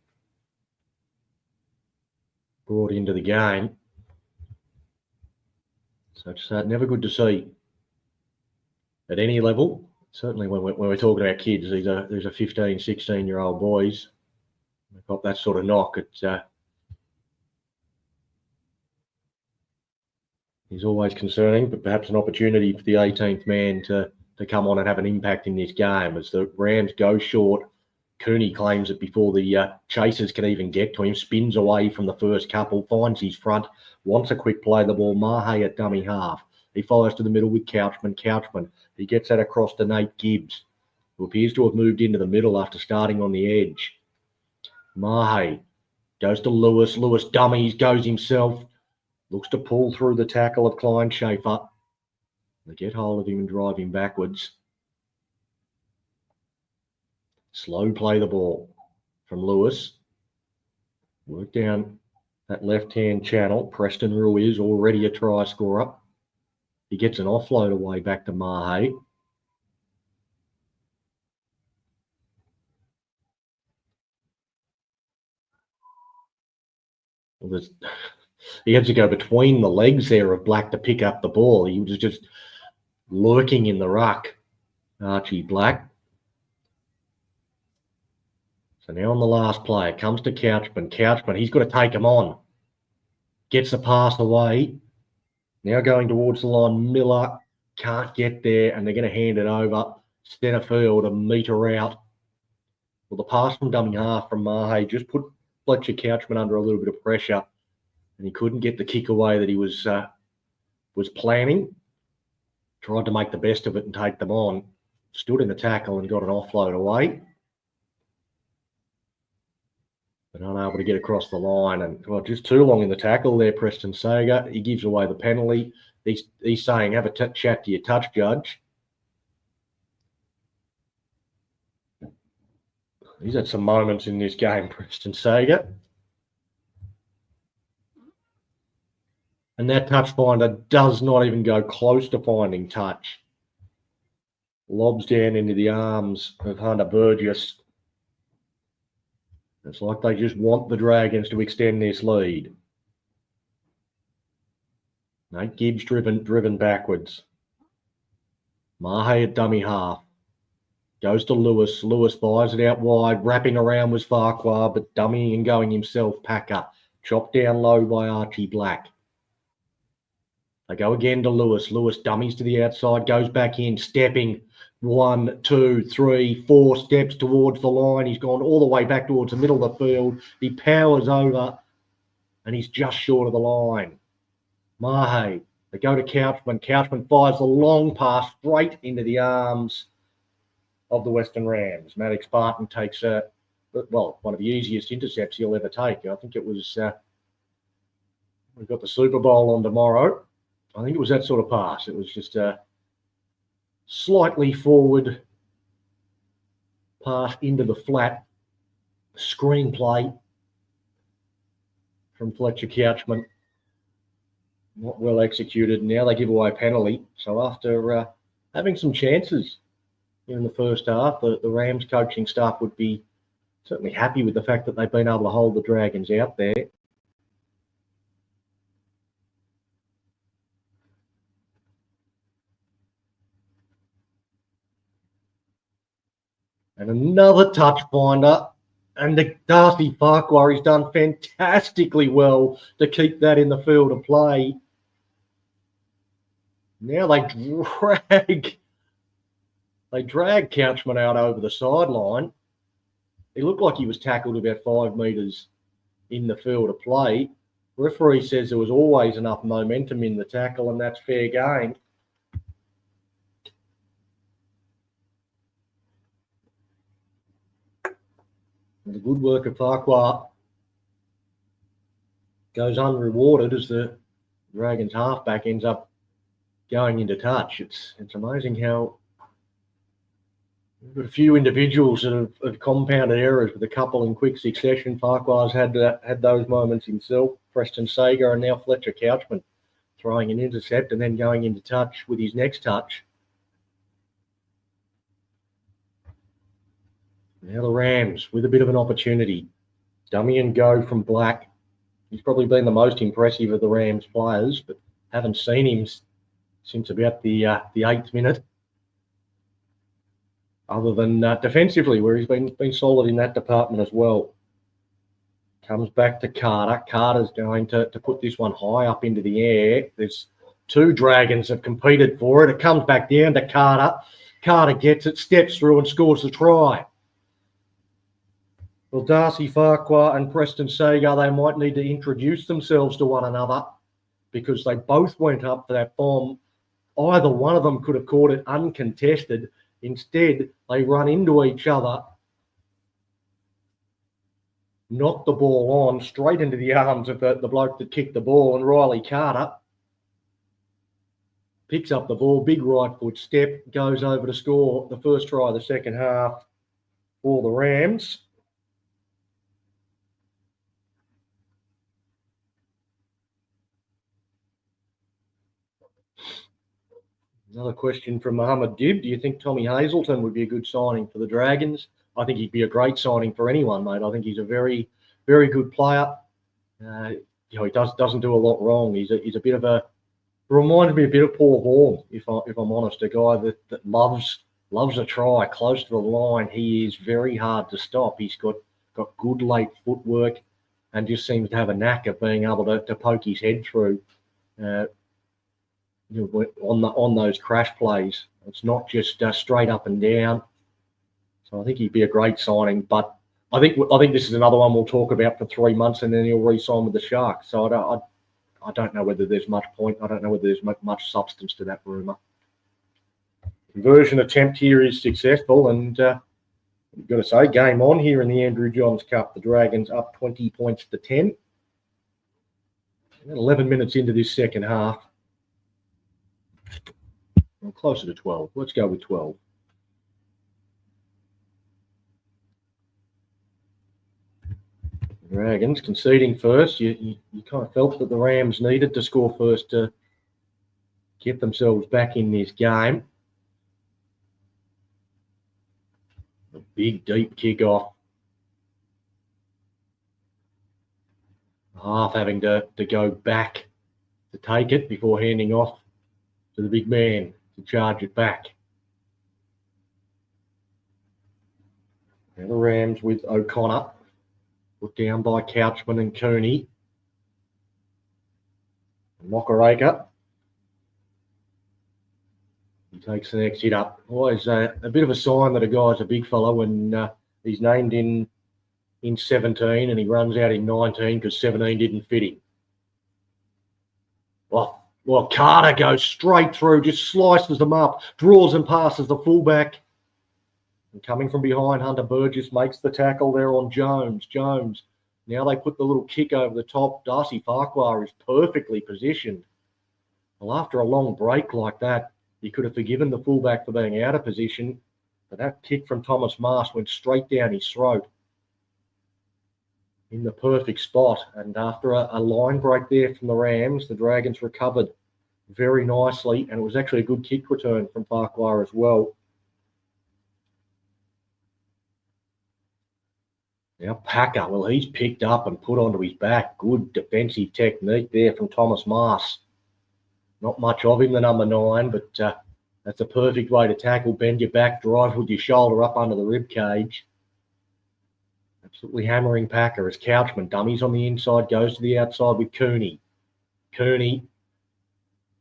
Speaker 2: brought into the game. So it's never good to see at any level. Certainly when we're talking about kids, these are 15, 16-year-old boys. They've got that sort of knock. Is always concerning, but perhaps an opportunity for the 18th man to come on and have an impact in this game. As the Rams go short, Cooney claims it before the chasers can even get to him, spins away from the first couple, finds his front, wants a quick play the ball. Mahe at dummy half. He fires to the middle with Couchman. He gets that across to Nate Gibbs, who appears to have moved into the middle after starting on the edge. Mahe goes to Lewis. Lewis dummies, goes himself. Looks to pull through the tackle of Klein Schaefer. They get hold of him and drive him backwards. Slow play the ball from Lewis. Work down that left-hand channel. Preston Ruiz already a try scorer. He gets an offload away back to Mahe. Well, he had to go between the legs there of Black to pick up the ball. He was just lurking in the ruck, Archie Black. So now on the last play, it comes to Couchman. He's got to take him on. Gets the pass away. Now going towards the line, Miller can't get there, and they're going to hand it over. Centre field, a metre out. Well, the pass from dummy half from Mahe just put Fletcher Couchman under a little bit of pressure, and he couldn't get the kick away that he was planning. Tried to make the best of it and take them on. Stood in the tackle and got an offload away. But unable to get across the line. And just too long in the tackle there, Preston Sager. He gives away the penalty. He's saying, have a chat to your touch judge. He's had some moments in this game, Preston Sager. And that touch finder does not even go close to finding touch. Lobs down into the arms of Hunter Burgess. It's like they just want the Dragons to extend this lead. Nate Gibbs driven backwards. Mahe at dummy half. Goes to Lewis. Lewis fires it out wide. Wrapping around was Farquhar, but dummying and going himself, Packer. Chopped down low by Archie Black. They go again to Lewis. Lewis dummies to the outside, goes back in, stepping 1, 2, 3, 4 steps towards the line. He's gone all the way back towards the middle of the field. He powers over, and he's just short of the line. Mahe, they go to Couchman. Couchman fires a long pass straight into the arms of the Western Rams. Maddox Barton takes one of the easiest intercepts he'll ever take. I think it was, we've got the Super Bowl on tomorrow. I think it was that sort of pass. It was just a slightly forward pass into the flat. Screenplay from Fletcher Couchman. Not well executed. Now they give away a penalty. So after having some chances in the first half, the Rams coaching staff would be certainly happy with the fact that they've been able to hold the Dragons out there. And another touch finder. And the Darcy Farquhar has done fantastically well to keep that in the field of play. Now they drag Couchman out over the sideline. He looked like he was tackled about 5 metres in the field of play. Referee says there was always enough momentum in the tackle, and that's fair game. And the good work of Farquhar goes unrewarded as the Dragons halfback ends up going into touch. It's amazing how we've got a few individuals that have compounded errors with a couple in quick succession. Farquhar's had those moments himself. Preston Sager and now Fletcher Couchman throwing an intercept and then going into touch with his next touch. Now the Rams with a bit of an opportunity. Dummy and go from Black. He's probably been the most impressive of the Rams players, but haven't seen him since about the 8th minute. Other than defensively, where he's been solid in that department as well. Comes back to Carter. Carter's going to put this one high up into the air. There's 2 Dragons have competed for it. It comes back down to Carter. Carter gets it, steps through and scores the try. Well, Darcy Farquhar and Preston Sagar, they might need to introduce themselves to one another because they both went up for that bomb. Either one of them could have caught it uncontested. Instead, they run into each other, knock the ball on straight into the arms of the bloke that kicked the ball, and Riley Carter picks up the ball, big right foot step, goes over to score the first try of the second half for the Rams. Another question from Mohammed Dib. Do you think Tommy Hazelton would be a good signing for the Dragons? I think he'd be a great signing for anyone, mate. I think he's a very, very good player. He doesn't do a lot wrong. He's a bit of a reminded me a bit of Paul Vaughan, if I'm honest. A guy that loves a try close to the line. He is very hard to stop. He's got good late footwork, and just seems to have a knack of being able to poke his head through. On those crash plays, it's not just straight up and down. So I think he'd be a great signing. But I think this is another one we'll talk about for 3 months, and then he'll re-sign with the Sharks. So I don't know whether there's much point. I don't know whether there's much substance to that rumour. Conversion attempt here is successful, and you've got to say, game on here in the Andrew Johns Cup. The Dragons up 20 points to 10. 11 minutes into this second half. Well, closer to 12. Let's go with 12. Dragons conceding first. You kind of felt that the Rams needed to score first to get themselves back in this game. A big, deep kick-off. Half having to go back to take it before handing off to the big man to charge it back. Now the Rams with O'Connor. Put down by Couchman and Cooney. Mokaraka. He takes the next hit up. Always a bit of a sign that a guy's a big fella when he's named in 17 and he runs out in 19 because 17 didn't fit him. Well, Carter goes straight through, just slices them up, draws and passes the fullback. And coming from behind, Hunter Burgess makes the tackle there on Jones. Now they put the little kick over the top. Darcy Farquhar is perfectly positioned. Well, after a long break like that, you could have forgiven the fullback for being out of position, but that kick from Thomas Marsh went straight down his throat in the perfect spot. And after a line break there from the Rams, the Dragons recovered very nicely, and it was actually a good kick return from Farquhar as well. Now Packer, well, he's picked up and put onto his back. Good defensive technique there from Thomas Marsh. Not much of him, the number 9, but that's a perfect way to tackle. Bend your back, drive with your shoulder up under the rib cage. Absolutely hammering Packer as Couchman dummies on the inside, goes to the outside with Cooney. Cooney,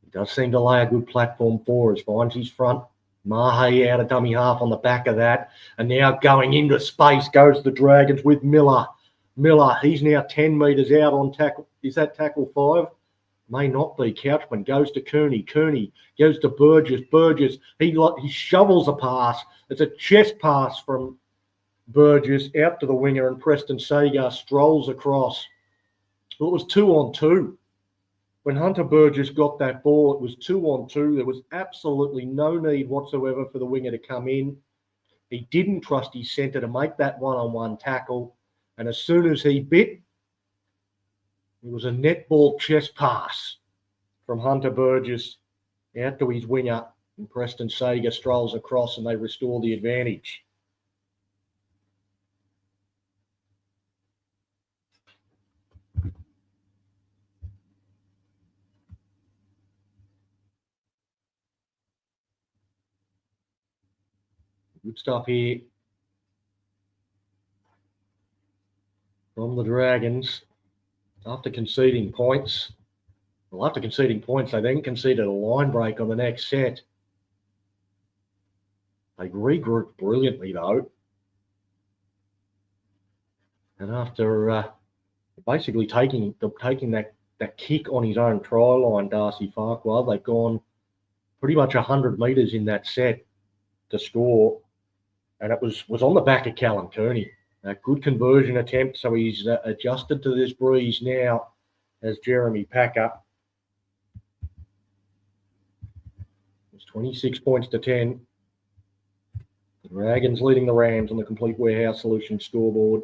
Speaker 2: he does seem to lay a good platform for us, finds his front. Mahe out of dummy half on the back of that. And now going into space goes the Dragons with Miller. He's now 10 metres out on tackle. Is that tackle 5? May not be. Couchman goes to Cooney. Cooney goes to Burgess. He shovels a pass. It's a chest pass from Burgess out to the winger, and Preston Sagar strolls across. Well, it was 2-on-2. When Hunter Burgess got that ball, it was 2-on-2. There was absolutely no need whatsoever for the winger to come in. He didn't trust his centre to make that one-on-one tackle. And as soon as he bit, it was a netball chest pass from Hunter Burgess out to his winger, and Preston Sager strolls across and they restore the advantage. Good stuff here from the Dragons. After conceding points, they then conceded a line break on the next set. They regrouped brilliantly, though. And after basically taking that kick on his own try line, Darcy Farquhar, they've gone pretty much 100 metres in that set to score. And it was on the back of Callum Kearney. A good conversion attempt, so he's adjusted to this breeze now as Jeremy Packer. It's 26 points to 10. The Dragons leading the Rams on the Complete Warehouse Solutions scoreboard.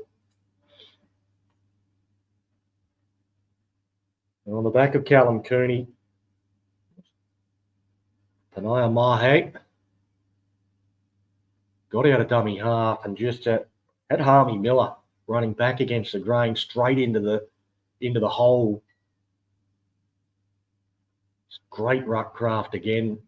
Speaker 2: And on the back of Callum Kearney, Panaya Mahe got out of dummy half and just had Harmy Miller running back against the grain straight into the hole. It's great ruck craft again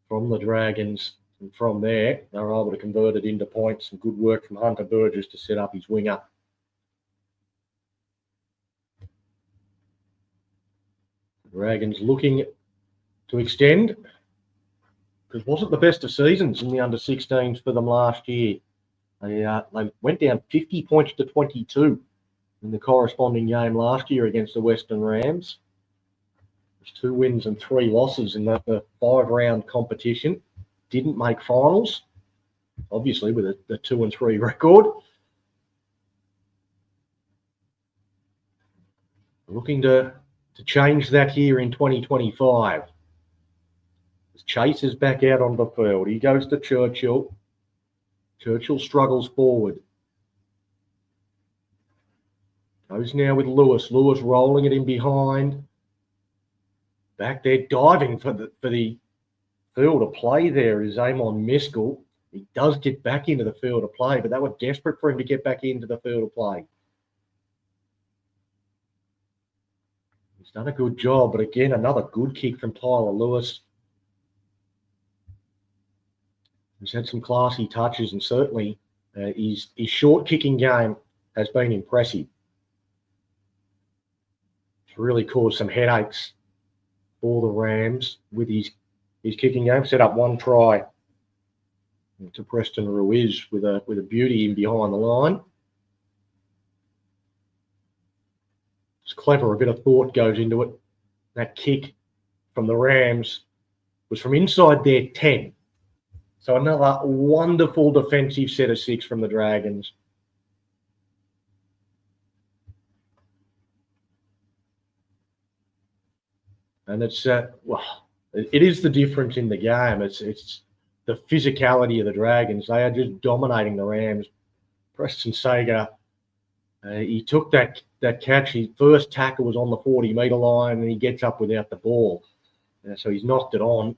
Speaker 2: from the Dragons. And from there, they were able to convert it into points. And good work from Hunter Burgess to set up his winger. The Dragons looking to extend, because it wasn't the best of seasons in the under-16s for them last year. They went down 50 points to 22 in the corresponding game last year against the Western Rams. There's 2 wins and 3 losses in the 5-round competition. Didn't make finals, obviously with the 2-3 record. Looking to change that here in 2025. Chase is back out on the field. He goes to Churchill. Churchill struggles forward. Goes now with Lewis. Lewis rolling it in behind. Back there diving for the field of play there is Amon Miskell. He does get back into the field of play, but they were desperate for him to get back into the field of play. He's done a good job, but again, another good kick from Tyler Lewis. He's had some classy touches, and certainly his short kicking game has been impressive. It's really caused some headaches for the Rams with his kicking game. Set up 1 try to Preston Ruiz with a beauty in behind the line. It's clever. A bit of thought goes into it. That kick from the Rams was from inside their 10. So another wonderful defensive set of 6 from the Dragons. And it's it is the difference in the game. It's the physicality of the Dragons. They are just dominating the Rams. Preston Sager, he took that catch. His first tackle was on the 40-metre line, and he gets up without the ball. So he's knocked it on.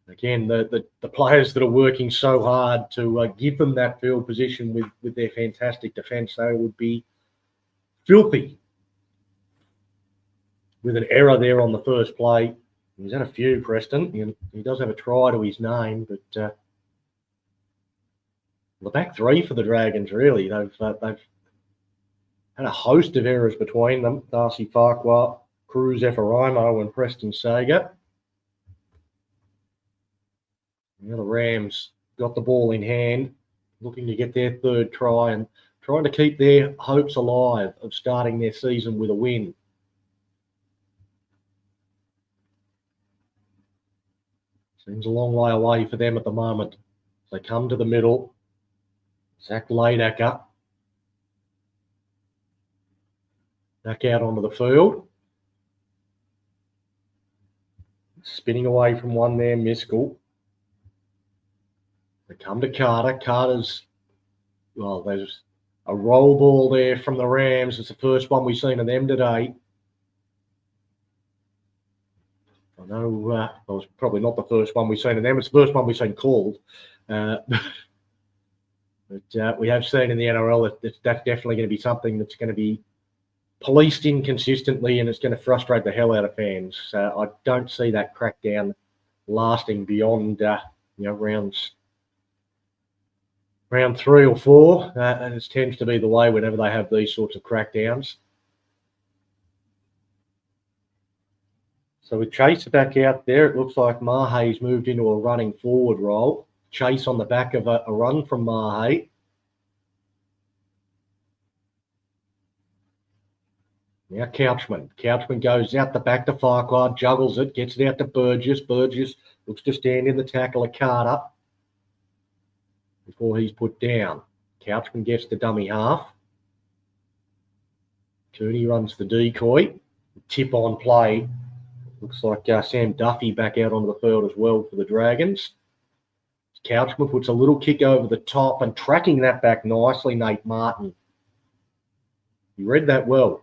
Speaker 2: Again, the players that are working so hard to give them that field position with their fantastic defence, they would be filthy with an error there on the first play. He's had a few, Preston. He does have a try to his name, but the back 3 for the Dragons, really, they've had a host of errors between them. Darcy Farquhar, Cruz Eferaimo, and Preston Sager. Now the Rams got the ball in hand, looking to get their 3rd try and trying to keep their hopes alive of starting their season with a win. Seems a long way away for them at the moment. They come to the middle. Zach Leidacker back out onto the field. Spinning away from one there, Miskell. They come to Carter. Carter's, there's a roll ball there from the Rams. It's the first one we've seen of them today. know that was probably not the first one we've seen in them. It's the first one we've seen called. But we have seen in the NRL that's definitely going to be something that's going to be policed inconsistently, and it's going to frustrate the hell out of fans. I don't see that crackdown lasting beyond round 3 or 4, and it tends to be the way whenever they have these sorts of crackdowns. So with Chase back out there, it looks like Mahe's moved into a running forward role. Chase on the back of a run from Mahe. Now Couchman. Couchman goes out the back to Farquhar, juggles it, gets it out to Burgess. Burgess looks to stand in the tackle of Carter before he's put down. Couchman gets the dummy half. Cooney runs the decoy. Tip on play. Looks like Sam Duffy back out onto the field as well for the Dragons. Couchman puts a little kick over the top and tracking that back nicely, Nate Martin. You read that well.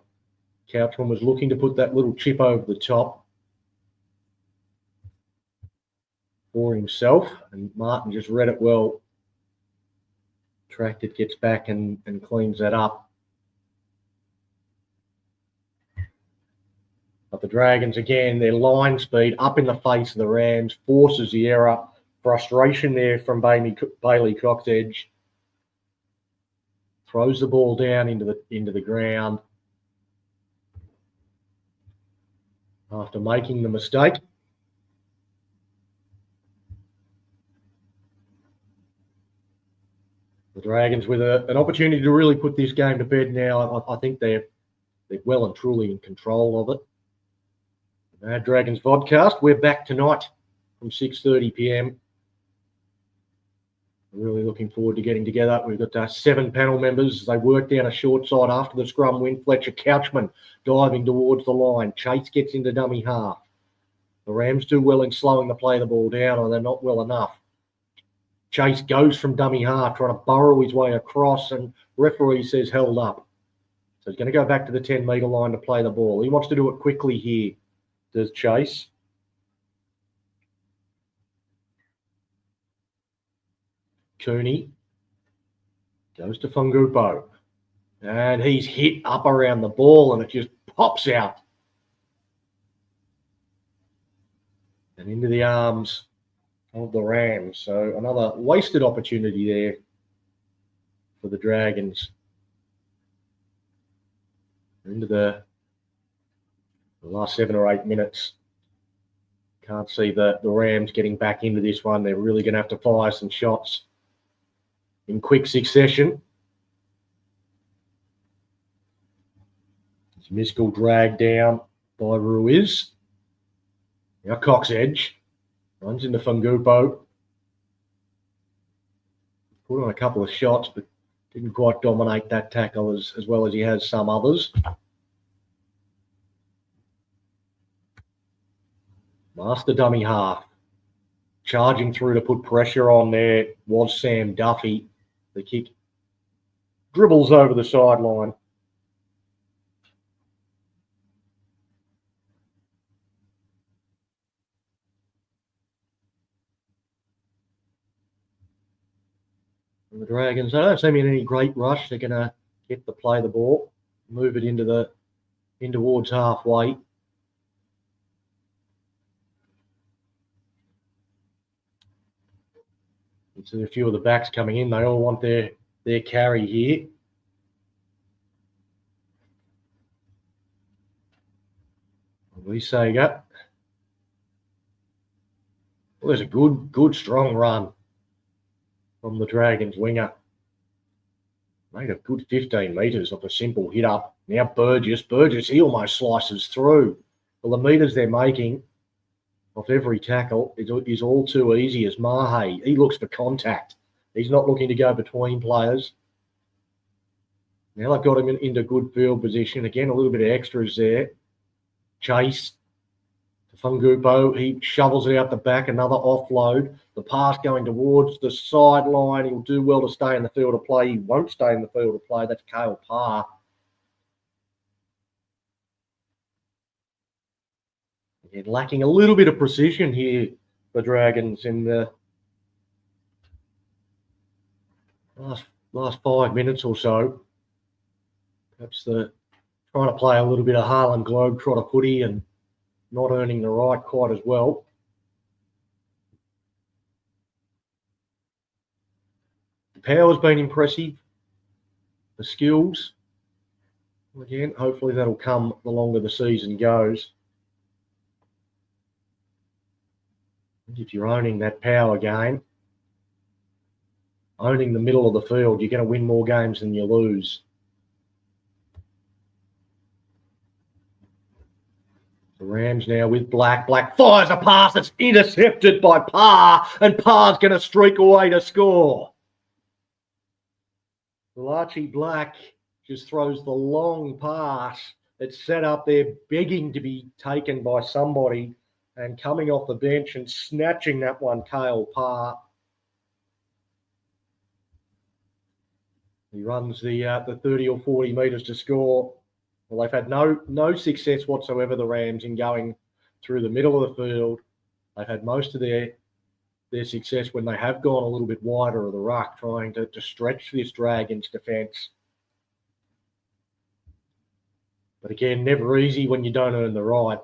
Speaker 2: Couchman was looking to put that little chip over the top for himself, and Martin just read it well. Tracked it, gets back and cleans that up. But the Dragons, again, their line speed up in the face of the Rams forces the error. Frustration there from Bailey Coxedge. Throws the ball down into the ground after making the mistake. The Dragons with an opportunity to really put this game to bed now. I think they're well and truly in control of it. Mad Dragons Vodcast. We're back tonight from 6:30 p.m. We're really looking forward to getting together. We've got 7 panel members. They work down a short side after the scrum win. Fletcher Couchman diving towards the line. Chase gets into dummy half. The Rams do well in slowing the play the ball down, or they're not well enough. Chase goes from dummy half, trying to burrow his way across, and referee says held up. So he's going to go back to the 10-metre line to play the ball. He wants to do it quickly here, does Chase. Cooney goes to Fungupo, and he's hit up around the ball, and it just pops out and into the arms of the Rams. So another wasted opportunity there for the Dragons. Into the last 7 or 8 minutes. Can't see the Rams getting back into this one. They're really going to have to fire some shots in quick succession. It's Miskell dragged down by Ruiz. Now Coxedge runs into Fungupo. Put on a couple of shots, but didn't quite dominate that tackle as well as he has some others. Master dummy half. Charging through to put pressure on there was Sam Duffy. The kick dribbles over the sideline. And the Dragons, I don't see in any great rush. They're going to get the play the ball, move it in towards halfway. So a few of the backs coming in. They all want their carry here. Wisaga. Well, there's a good strong run from the Dragons winger. Made a good 15 metres off a simple hit up. Now Burgess, he almost slices through. Well, the metres they're making off every tackle is all too easy as Mahe. He looks for contact. He's not looking to go between players. Now they've got him into good field position. Again, a little bit of extras there. Chase to Fungupo. He shovels it out the back. Another offload. The pass going towards the sideline. He'll do well to stay in the field of play. He won't stay in the field of play. That's Cale Parr. Again, lacking a little bit of precision here, the Dragons, in the last 5 minutes or so. Perhaps they're trying to play a little bit of Harlem Globetrotter footy and not earning the right quite as well. The power's been impressive. The skills, again, hopefully that'll come the longer the season goes. If you're owning that power game, owning the middle of the field, you're going to win more games than you lose. The Rams now with Black. Black fires a pass that's intercepted by Parr, and Parr's going to streak away to score. Malachi Black just throws the long pass that's set up there, begging to be taken by somebody, and coming off the bench and snatching that one, Cale Parr. He runs the 30 or 40 metres to score. Well, they've had no success whatsoever, the Rams, in going through the middle of the field. They've had most of their success when they have gone a little bit wider of the ruck, trying to stretch this Dragons defence. But again, never easy when you don't earn the right.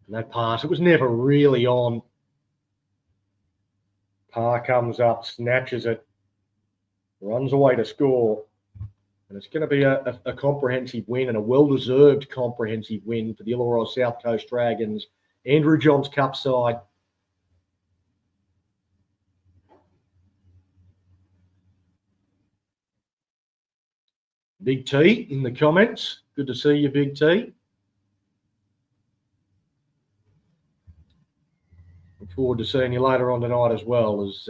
Speaker 2: And that pass, it was never really on. Parr comes up, snatches it, runs away to score. And it's going to be a comprehensive win, and a well-deserved comprehensive win for the Illawarra South Coast Dragons, Andrew Johns Cup side. Big T in the comments. Good to see you, Big T. Look forward to seeing you later on tonight as well, as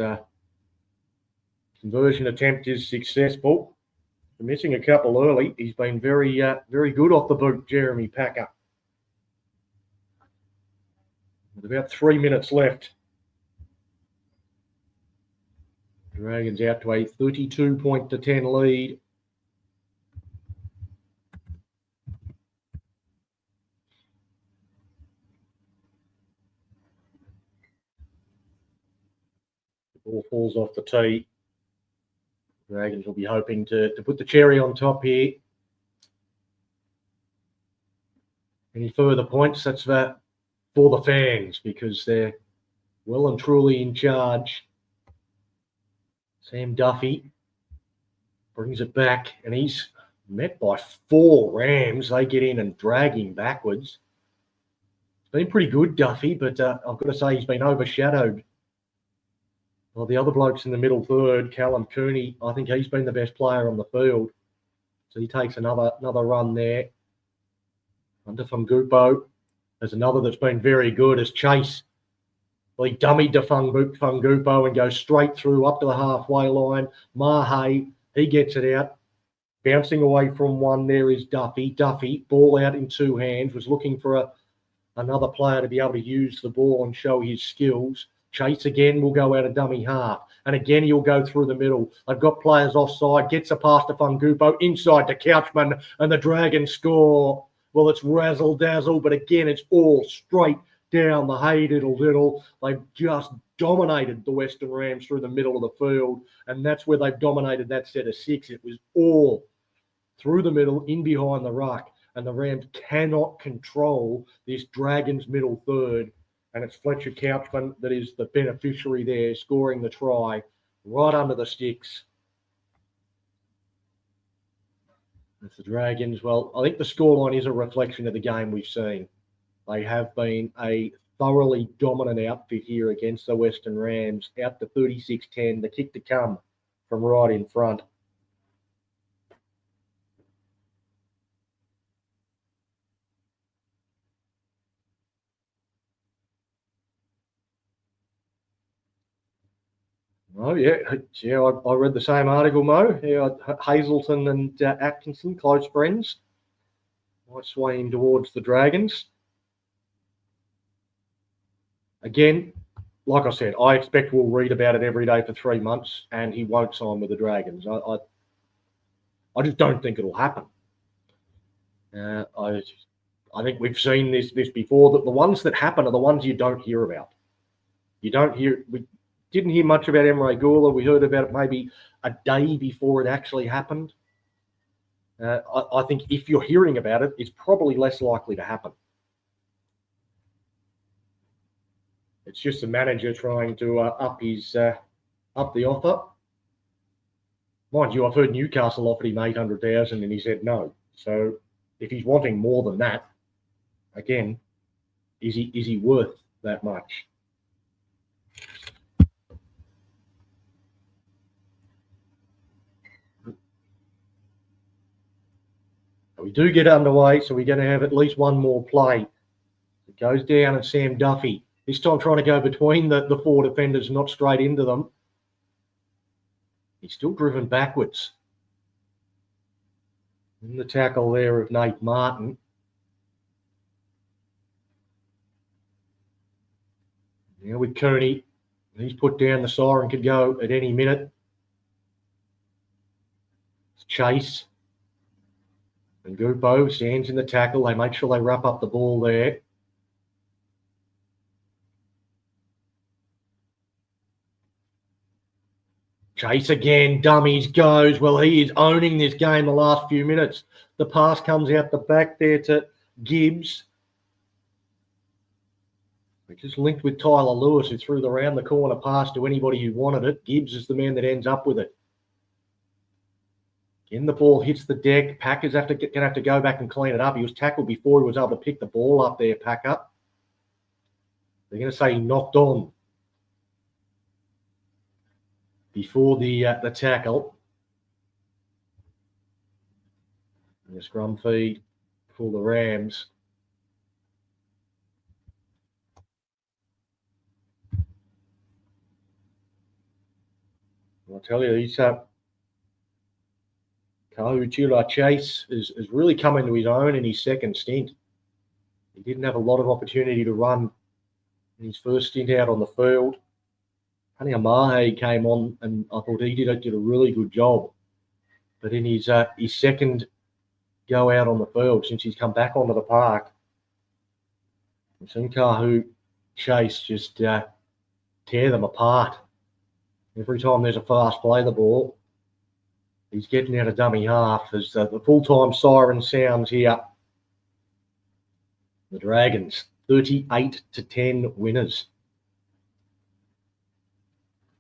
Speaker 2: conversion attempt is successful. We're missing a couple early. He's been very good off the boot, Jeremy Packer. With about 3 minutes left. Dragons out to a 32-10 lead. The ball falls off the tee. Dragons will be hoping to put the cherry on top here. Any further points? That's for the fans, because they're well and truly in charge. Sam Duffy brings it back, and he's met by 4 Rams. They get in and drag him backwards. It's been pretty good, Duffy, but I've got to say he's been overshadowed. Well, the other blokes in the middle third, Callum Cooney, I think he's been the best player on the field. So he takes another run there. Under Fungupo. There's another that's been very good as Chase. Well, he dummied to Fungupo and goes straight through up to the halfway line. Mahe, he gets it out. Bouncing away from one there is Duffy. Duffy, ball out in 2 hands, was looking for another player to be able to use the ball and show his skills. Chase again will go out a dummy half. And again, he'll go through the middle. They've got players offside. Gets a pass to Fungupo. Inside to Couchman. And the Dragons score. Well, it's razzle-dazzle. But again, it's all straight down the hey-diddle-diddle. They've just dominated the Western Rams through the middle of the field. And that's where they've dominated that set of 6. It was all through the middle, in behind the ruck. And the Rams cannot control this Dragons middle third. And it's Fletcher Couchman that is the beneficiary there, scoring the try right under the sticks. It's the Dragons. Well, I think the scoreline is a reflection of the game we've seen. They have been a thoroughly dominant outfit here against the Western Rams, out to 36-10, the kick to come from right in front. Oh, yeah. I read the same article, Mo. Yeah, Hazelton and Atkinson, close friends. Might sway him towards the Dragons. Again, like I said, I expect we'll read about it every day for 3 months, and he won't sign with the Dragons. I just don't think it'll happen. I I think we've seen this before, that the ones that happen are the ones you don't hear about. We didn't hear much about Emre Gula. We heard about it maybe a day before it actually happened. I think if you're hearing about it, it's probably less likely to happen. It's just the manager trying to up the offer. Mind you, I've heard Newcastle offered him 800,000 and he said no. So if he's wanting more than that, again, is he worth that much? We do get underway, so we're going to have at least one more play. It goes down and Sam Duffy, this time trying to go between the four defenders, not straight into them. He's still driven backwards. In the tackle there of Nate Martin. Now with Cooney, he's put down, the siren could go at any minute. It's Chase. And Gupo stands in the tackle. They make sure they wrap up the ball there. Chase again, dummies, goes. Well, he is owning this game the last few minutes. The pass comes out the back there to Gibbs. We just linked with Tyler Lewis, who threw the round the corner pass to anybody who wanted it. Gibbs is the man that ends up with it. Again, the ball hits the deck. Packer's going to have to go back and clean it up. He was tackled before he was able to pick the ball up there, Packer. They're going to say he knocked on before the tackle. And the scrum feed for the Rams. I'll tell you, he's Chila Chase has really come into his own in his second stint. He didn't have a lot of opportunity to run in his first stint out on the field. Honey Amahe came on, and I thought he did a really good job. But in his second go out on the field, since he's come back onto the park, we've seen Kahu Chase just tear them apart. Every time there's a fast play the ball, he's getting out of dummy half as the full-time siren sounds here. The Dragons, 38-10 winners.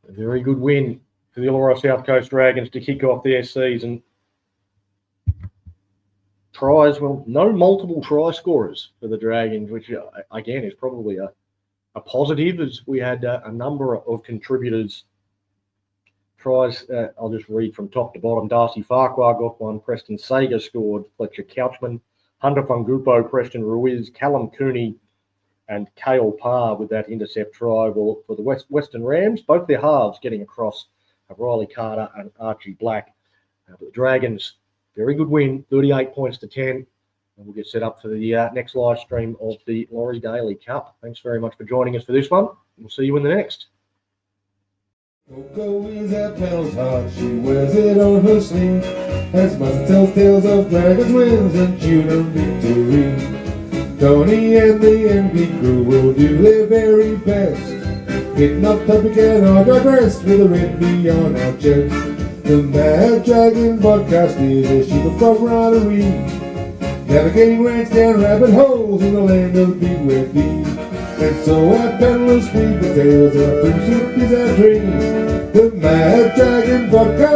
Speaker 2: A very good win for the Illawarra South Coast Dragons to kick off their season. Tries, well, no multiple try scorers for the Dragons, which, again, is probably a positive, as we had a number of contributors. Tries, I'll just read from top to bottom. Darcy Farquhar got one. Preston Sager scored. Fletcher Couchman, Hunter Fungupo, Preston Ruiz, Callum Cooney, and Cale Parr with that intercept try. Well, for the Western Rams, both their halves getting across Riley Carter and Archie Black. But the Dragons, very good win, 38 points to 10. And we'll get set up for the next live stream of the Laurie Daly Cup. Thanks very much for joining us for this one. We'll see you in the next.
Speaker 1: Coco is at Pell's heart, she wears it on her sleeve. As Muzz tells tales of Dragons wins and tuna victory. Tony and the MP crew will do their very best. Hitting up topic and I digress with a red bee on our chest. The Mad Dragon podcast is a sheep of frog runnery. Navigating rants down rabbit holes in the land of big red bees. And so our peddlers speak the tales and our food soup is our dream. The Mad Dragon podcast.